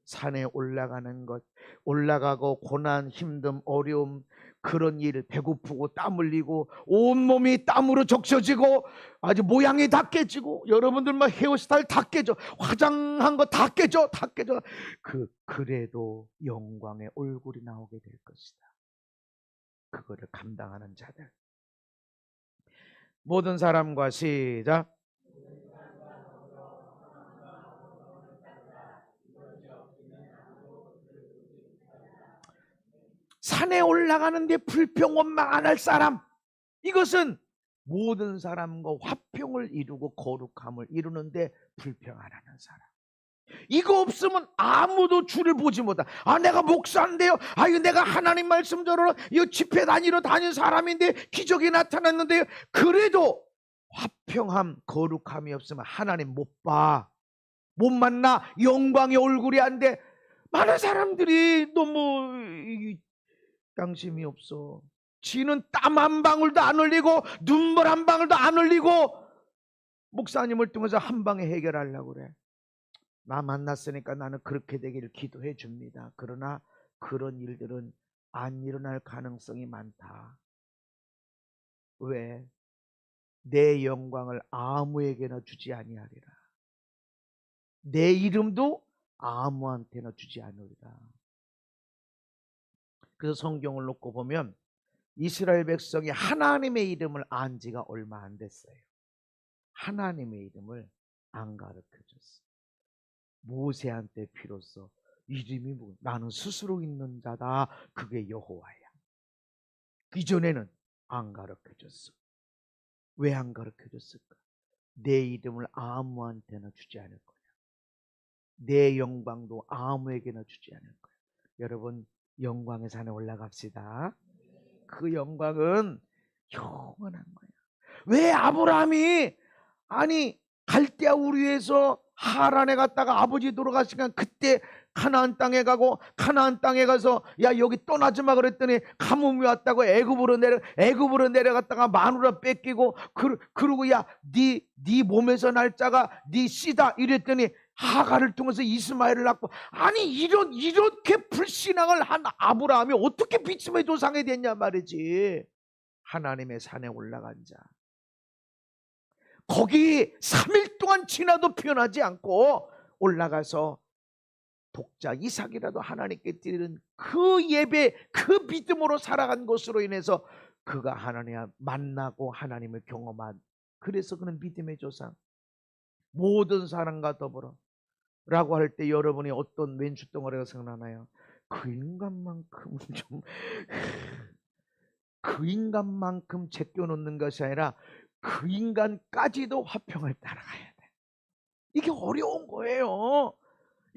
산에 올라가는 것, 올라가고 고난, 힘듦, 어려움, 그런 일, 배고프고 땀 흘리고 온몸이 땀으로 적셔지고 아주 모양이 다 깨지고 여러분들 막 헤어스타일 다 깨져, 화장한 거 다 깨져, 다 깨져. 그래도 영광의 얼굴이 나오게 될 것이다. 그거를 감당하는 자들. 모든 사람과 시작. 산에 올라가는데 불평 원망 안 할 사람, 이것은 모든 사람과 화평을 이루고 거룩함을 이루는데 불평 안 하는 사람. 이거 없으면 아무도 주를 보지 못하. 아, 내가 목사인데요, 아, 이거 내가 하나님 말씀대로 이 집회 다니러 다닌 사람인데 기적이 나타났는데요, 그래도 화평함, 거룩함이 없으면 하나님 못 봐, 못 만나, 영광의 얼굴이 안 돼. 많은 사람들이 너무 양심이 없어. 지는 땀 한 방울도 안 흘리고 눈물 한 방울도 안 흘리고 목사님을 통해서 한 방에 해결하려고 그래. 나 만났으니까 나는 그렇게 되기를 기도해 줍니다. 그러나 그런 일들은 안 일어날 가능성이 많다. 왜? 내 영광을 아무에게나 주지 아니하리라. 내 이름도 아무한테나 주지 않으리라. 그래서 성경을 놓고 보면 이스라엘 백성이 하나님의 이름을 안 지가 얼마 안 됐어요. 하나님의 이름을 안 가르쳐줬어. 모세한테 비로소 이름이 뭐, 나는 스스로 있는 자다, 그게 여호와야. 이전에는 안 가르쳐줬어. 왜 안 가르쳐줬을까? 내 이름을 아무한테나 주지 않을 거야. 내 영광도 아무에게나 주지 않을 거야. 여러분, 영광의 산에 올라갑시다. 그 영광은 영원한 거야. 왜 아브라함이, 아니 갈대아 우르에서 하란에 갔다가 아버지 돌아가시니까 그때 가나안 땅에 가고, 가나안 땅에 가서 야 여기 떠나지 마 그랬더니 가뭄이 왔다고 애굽으로 내려갔다가 마누라 뺏기고, 그러고 야 네 몸에서 날 자가 네 씨다 이랬더니 하갈을 통해서 이스마엘을 낳고. 아니 이렇게 불신앙을 한 아브라함이 어떻게 빛심의 조상이 됐냐 말이지. 하나님의 산에 올라간 자, 거기 3일 동안 지나도 변하지 않고 올라가서 독자 이삭이라도 하나님께 드리는 그 예배, 그 믿음으로 살아간 것으로 인해서 그가 하나님을 만나고 하나님을 경험한, 그래서 그는 믿음의 조상. 모든 사람과 더불어 라고 할 때 여러분이 어떤 왼수덩어리가 생각나나요? 그 인간만큼은 좀 그 인간만큼 제껴놓는 것이 아니라 그 인간까지도 화평을 따라가야 돼. 이게 어려운 거예요.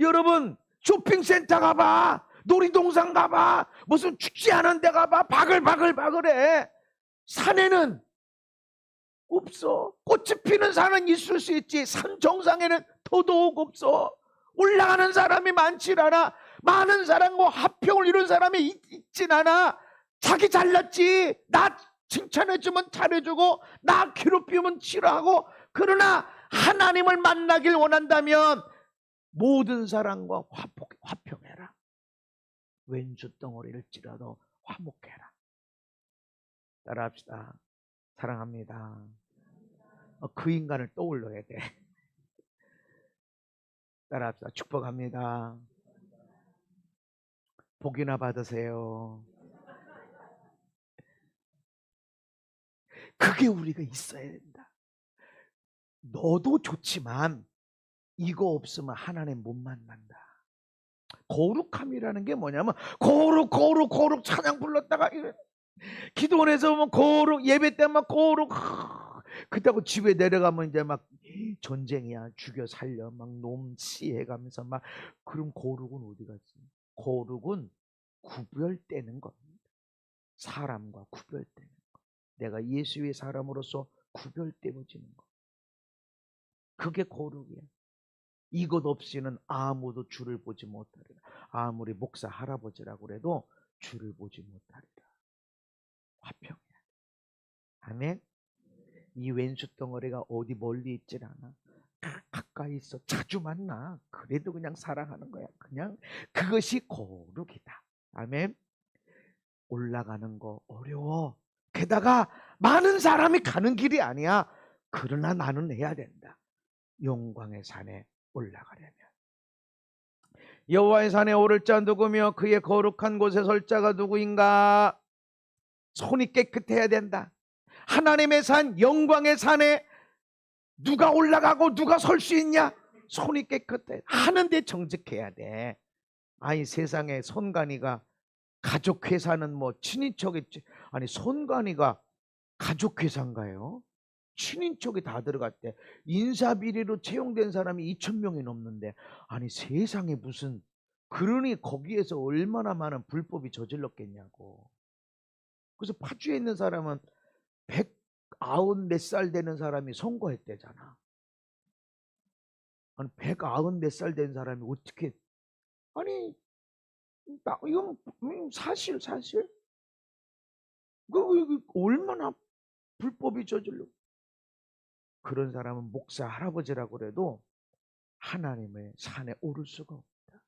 여러분, 쇼핑센터 가봐, 놀이동산 가봐, 무슨 춥지 않은 데 가봐, 바글바글해. 산에는 없어. 꽃이 피는 산은 있을 수 있지, 산 정상에는 더더욱 없어. 올라가는 사람이 많질 않아. 많은 사람과 화평을 이룬 사람이 있진 않아. 자기 잘났지, 나 칭찬해주면 잘해주고, 나 괴롭히면 싫어하고. 그러나 하나님을 만나길 원한다면 모든 사람과 화평해라. 왼주덩어리일지라도 화목해라. 따라합시다. 사랑합니다. 그 인간을 떠올려야 돼. 따라합시다. 축복합니다. 복이나 받으세요. 그게 우리가 있어야 된다. 너도 좋지만 이거 없으면 하나님 못 만난다. 거룩함이라는 게 뭐냐면 거룩 찬양 불렀다가 기도원에서 뭐 거룩 예배 때만 거룩 그렇다고 집에 내려가면 이제 막 전쟁이야. 죽여 살려 막 놈 시해가면서 막. 그럼 거룩은 어디 갔지? 거룩은 구별되는 겁니다. 사람과 구별되는 거. 내가 예수의 사람으로서 구별되어지는 거. 그게 거룩이야. 이것 없이는 아무도 주를 보지 못하리라. 아무리 목사 할아버지라고 그래도 주를 보지 못하리라. 화평해야 돼. 아멘. 이 왼수 덩어리가 어디 멀리 있질 않아. 가까이 있어. 자주 만나. 그래도 그냥 사랑하는 거야. 그냥 그것이 거룩이다. 아멘. 올라가는 거 어려워. 게다가 많은 사람이 가는 길이 아니야. 그러나 나는 해야 된다. 영광의 산에 올라가려면. 여호와의 산에 오를 자 누구며 그의 거룩한 곳에 설 자가 누구인가? 손이 깨끗해야 된다. 하나님의 산, 영광의 산에 누가 올라가고 누가 설 수 있냐? 손이 깨끗해. 하는데 정직해야 돼. 아니 세상에 손간이가 가족회사는 뭐 친인척이지. 아니 손간이가 가족회사인가요? 친인척이 다 들어갔대. 인사비리로 채용된 사람이 2,000명이 넘는데 아니 세상에 무슨. 그러니 거기에서 얼마나 많은 불법이 저질렀겠냐고. 그래서 파주에 있는 사람은 190 몇 살 되는 사람이 선거했대잖아. 아니 190 몇 살 된 사람이 어떻게. 아니 이건 사실 그 얼마나 불법이 저질러. 그런 사람은 목사 할아버지라고 그래도 하나님의 산에 오를 수가 없다.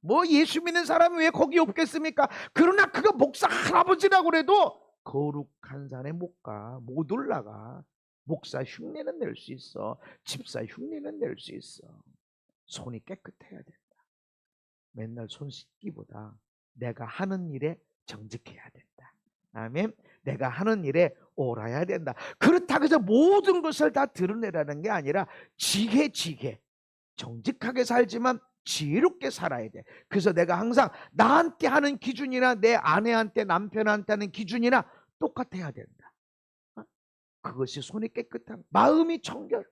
뭐 예수 믿는 사람이 왜 거기 없겠습니까? 그러나 그거 목사 할아버지라고 그래도 거룩한 산에 못 가. 못 올라가. 목사 흉내는 낼 수 있어. 집사 흉내는 낼 수 있어. 손이 깨끗해야 된다. 맨날 손 씻기보다 내가 하는 일에 정직해야 된다. 아멘. 내가 하는 일에 옳아야 된다. 그렇다고 해서 모든 것을 다 드러내라는 게 아니라 지게 정직하게 살지만 지혜롭게 살아야 돼. 그래서 내가 항상 나한테 하는 기준이나 내 아내한테 남편한테 하는 기준이나 똑같아야 된다. 그것이 손이 깨끗한 마음이 청결.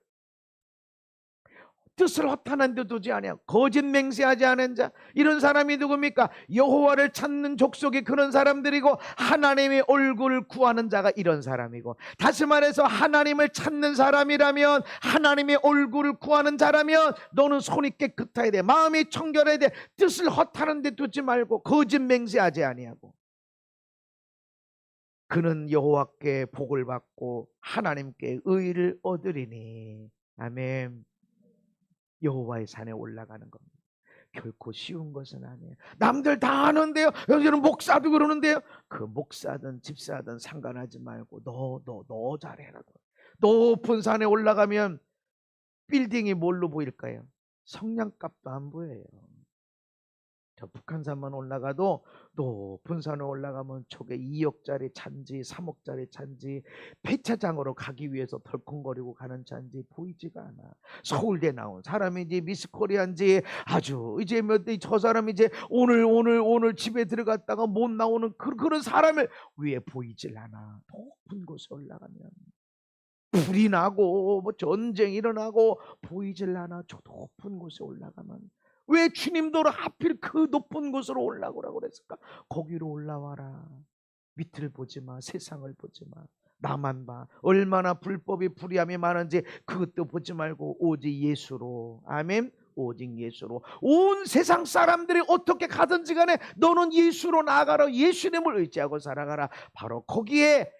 뜻을 허탄한 데 두지 아니하고 거짓 맹세하지 않은 자. 이런 사람이 누굽니까? 여호와를 찾는 족속이 그런 사람들이고 하나님의 얼굴을 구하는 자가 이런 사람이고. 다시 말해서 하나님을 찾는 사람이라면, 하나님의 얼굴을 구하는 자라면 너는 손이 깨끗해야 돼. 마음이 청결해야 돼. 뜻을 허탄한 데 두지 말고 거짓 맹세하지 아니하고. 그는 여호와께 복을 받고 하나님께 의를 얻으리니. 아멘. 여호와의 산에 올라가는 겁니다. 결코 쉬운 것은 아니에요. 남들 다 하는데요. 여기는 목사도 그러는데요. 그 목사든 집사든 상관하지 말고 너 잘해라. 높은 산에 올라가면 빌딩이 뭘로 보일까요? 성냥갑도 안 보여요. 저 북한산만 올라가도 높은 산에 올라가면 초에 2억짜리 찬지, 3억짜리 찬지, 폐차장으로 가기 위해서 덜컹거리고 가는 찬지 보이지가 않아. 서울대 나온 사람이 이제 미스코리아인지 아주 이제 저 사람이 이제 오늘 집에 들어갔다가 못 나오는 그런 사람을 위에 보이질 않아. 높은 곳에 올라가면 불이 나고 뭐 전쟁이 일어나고 보이질 않아. 저 높은 곳에 올라가면. 왜 주님도 하필 그 높은 곳으로 올라오라고 그랬을까? 거기로 올라와라. 밑을 보지 마. 세상을 보지 마. 나만 봐. 얼마나 불법이 불의함이 많은지 그것도 보지 말고 오직 예수로. 아멘. 오직 예수로. 온 세상 사람들이 어떻게 가든지 간에 너는 예수로 나아가라. 예수님을 의지하고 살아가라. 바로 거기에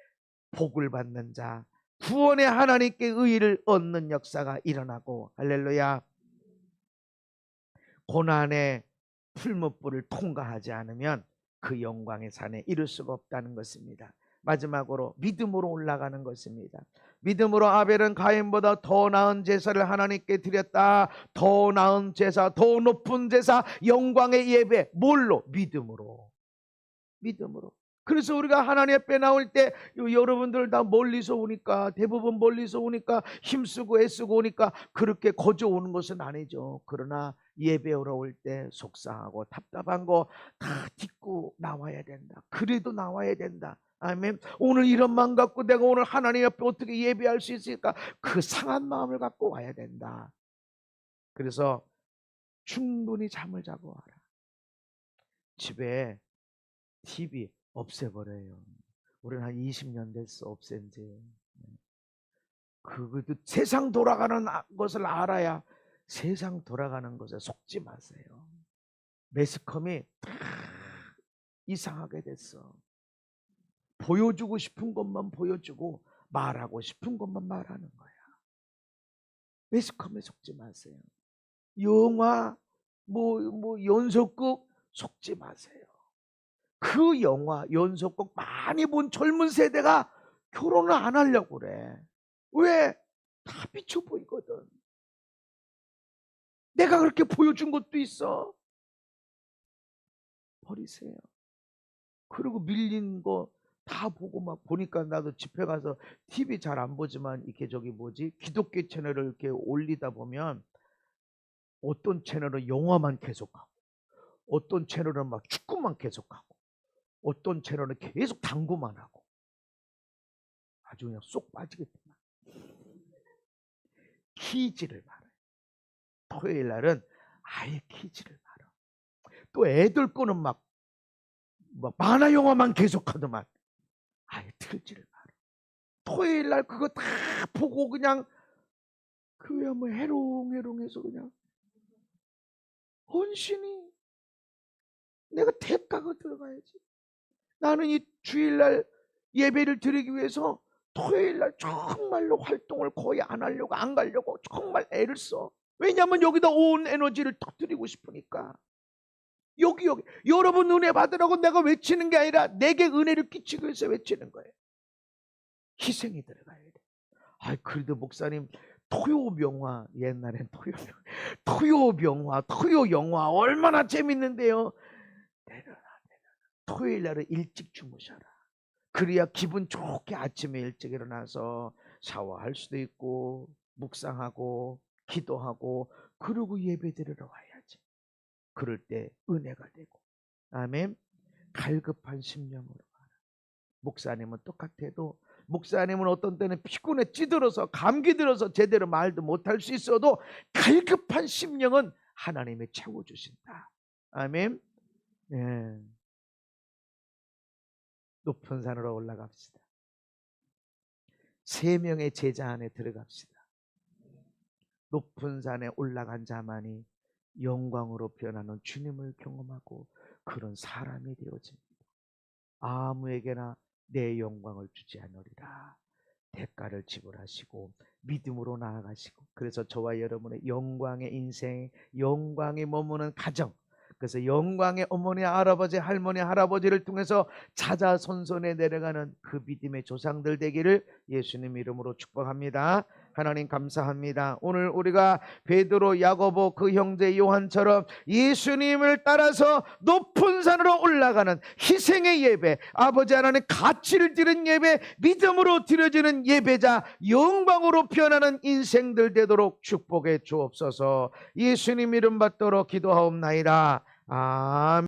복을 받는 자, 구원의 하나님께 의의를 얻는 역사가 일어나고. 할렐루야. 고난의 풀무불을 통과하지 않으면 그 영광의 산에 이를 수가 없다는 것입니다. 마지막으로 믿음으로 올라가는 것입니다. 믿음으로 아벨은 가인보다 더 나은 제사를 하나님께 드렸다. 더 나은 제사, 더 높은 제사, 영광의 예배. 뭘로? 믿음으로. 믿음으로. 그래서 우리가 하나님 앞에 나올 때 여러분들 다 멀리서 오니까, 대부분 멀리서 오니까, 힘쓰고 애쓰고 오니까 그렇게 거저 오는 것은 아니죠. 그러나 예배하러 올 때 속상하고 답답한 거 다 딛고 나와야 된다. 그래도 나와야 된다. 아멘. 오늘 이런 마음 갖고 내가 오늘 하나님 앞에 어떻게 예배할 수 있을까? 그 상한 마음을 갖고 와야 된다. 그래서 충분히 잠을 자고 와라. 집에 TV 없애버려요. 우리는 한 20년 됐어 없앤 지. 그것도 세상 돌아가는 것을 알아야 세상 돌아가는 것에 속지 마세요. 매스컴이 다 이상하게 됐어. 보여주고 싶은 것만 보여주고 말하고 싶은 것만 말하는 거야. 매스컴에 속지 마세요. 영화 연속극 속지 마세요. 그 영화 연속극 많이 본 젊은 세대가 결혼을 안 하려고 그래. 왜? 다 비춰 보이거든. 내가 그렇게 보여준 것도 있어. 버리세요. 그리고 밀린 거 다 보고 막 보니까 나도 집회 가서 TV 잘 안 보지만 이렇게 기독교 채널을 이렇게 올리다 보면 어떤 채널은 영화만 계속하고 어떤 채널은 막 축구만 계속하고 어떤 채널은 계속 당구만 하고 아주 그냥 쏙 빠지겠구만. 키지를 말아요. 토요일 날은 아예 키지를 말아. 또 애들 거는 막 만화 영화만 계속하더만 아예 틀지를 말아. 토요일 날 그거 다 보고 그냥 그야 뭐 해롱해롱해서 그냥 헌신이 내가 대가가 들어가야지. 나는 이 주일날 예배를 드리기 위해서 토요일날 정말로 활동을 거의 안 하려고 안 가려고 정말 애를 써. 왜냐하면 여기다 온 에너지를 터뜨리고 싶으니까. 여기 여러분 은혜 받으라고 내가 외치는 게 아니라 내게 은혜를 끼치기 위해서 외치는 거예요. 희생이 들어가야 돼. 그래도 목사님 토요명화 옛날엔 토요명화 토요영화 얼마나 재밌는데요. 내려놔. 토요일 날은 일찍 주무셔라. 그래야 기분 좋게 아침에 일찍 일어나서 샤워할 수도 있고 묵상하고 기도하고 그러고 예배드리러 와야지. 그럴 때 은혜가 되고. 아멘. 갈급한 심령으로 가라. 목사님은 똑같아도 목사님은 어떤 때는 피곤해 찌들어서 감기 들어서 제대로 말도 못할 수 있어도 갈급한 심령은 하나님이 채워주신다. 아멘. 네. 높은 산으로 올라갑시다. 3명의 제자 안에 들어갑시다. 높은 산에 올라간 자만이 영광으로 변하는 주님을 경험하고 그런 사람이 되어집니다. 아무에게나 내 영광을 주지 않으리라. 대가를 지불하시고 믿음으로 나아가시고, 그래서 저와 여러분의 영광의 인생, 영광이 머무는 가정, 그래서 영광의 어머니, 할아버지, 할머니, 할아버지를 통해서 자자손손에 내려가는 그 믿음의 조상들 되기를 예수님 이름으로 축복합니다. 하나님 감사합니다. 오늘 우리가 베드로, 야고보, 그 형제 요한처럼 예수님을 따라서 높은 산으로 올라가는 희생의 예배, 아버지 하나님 가치를 드리는 예배, 믿음으로 드려지는 예배자, 영광으로 변하는 인생들 되도록 축복해 주옵소서. 예수님 이름 받도록 기도하옵나이다. 아멘.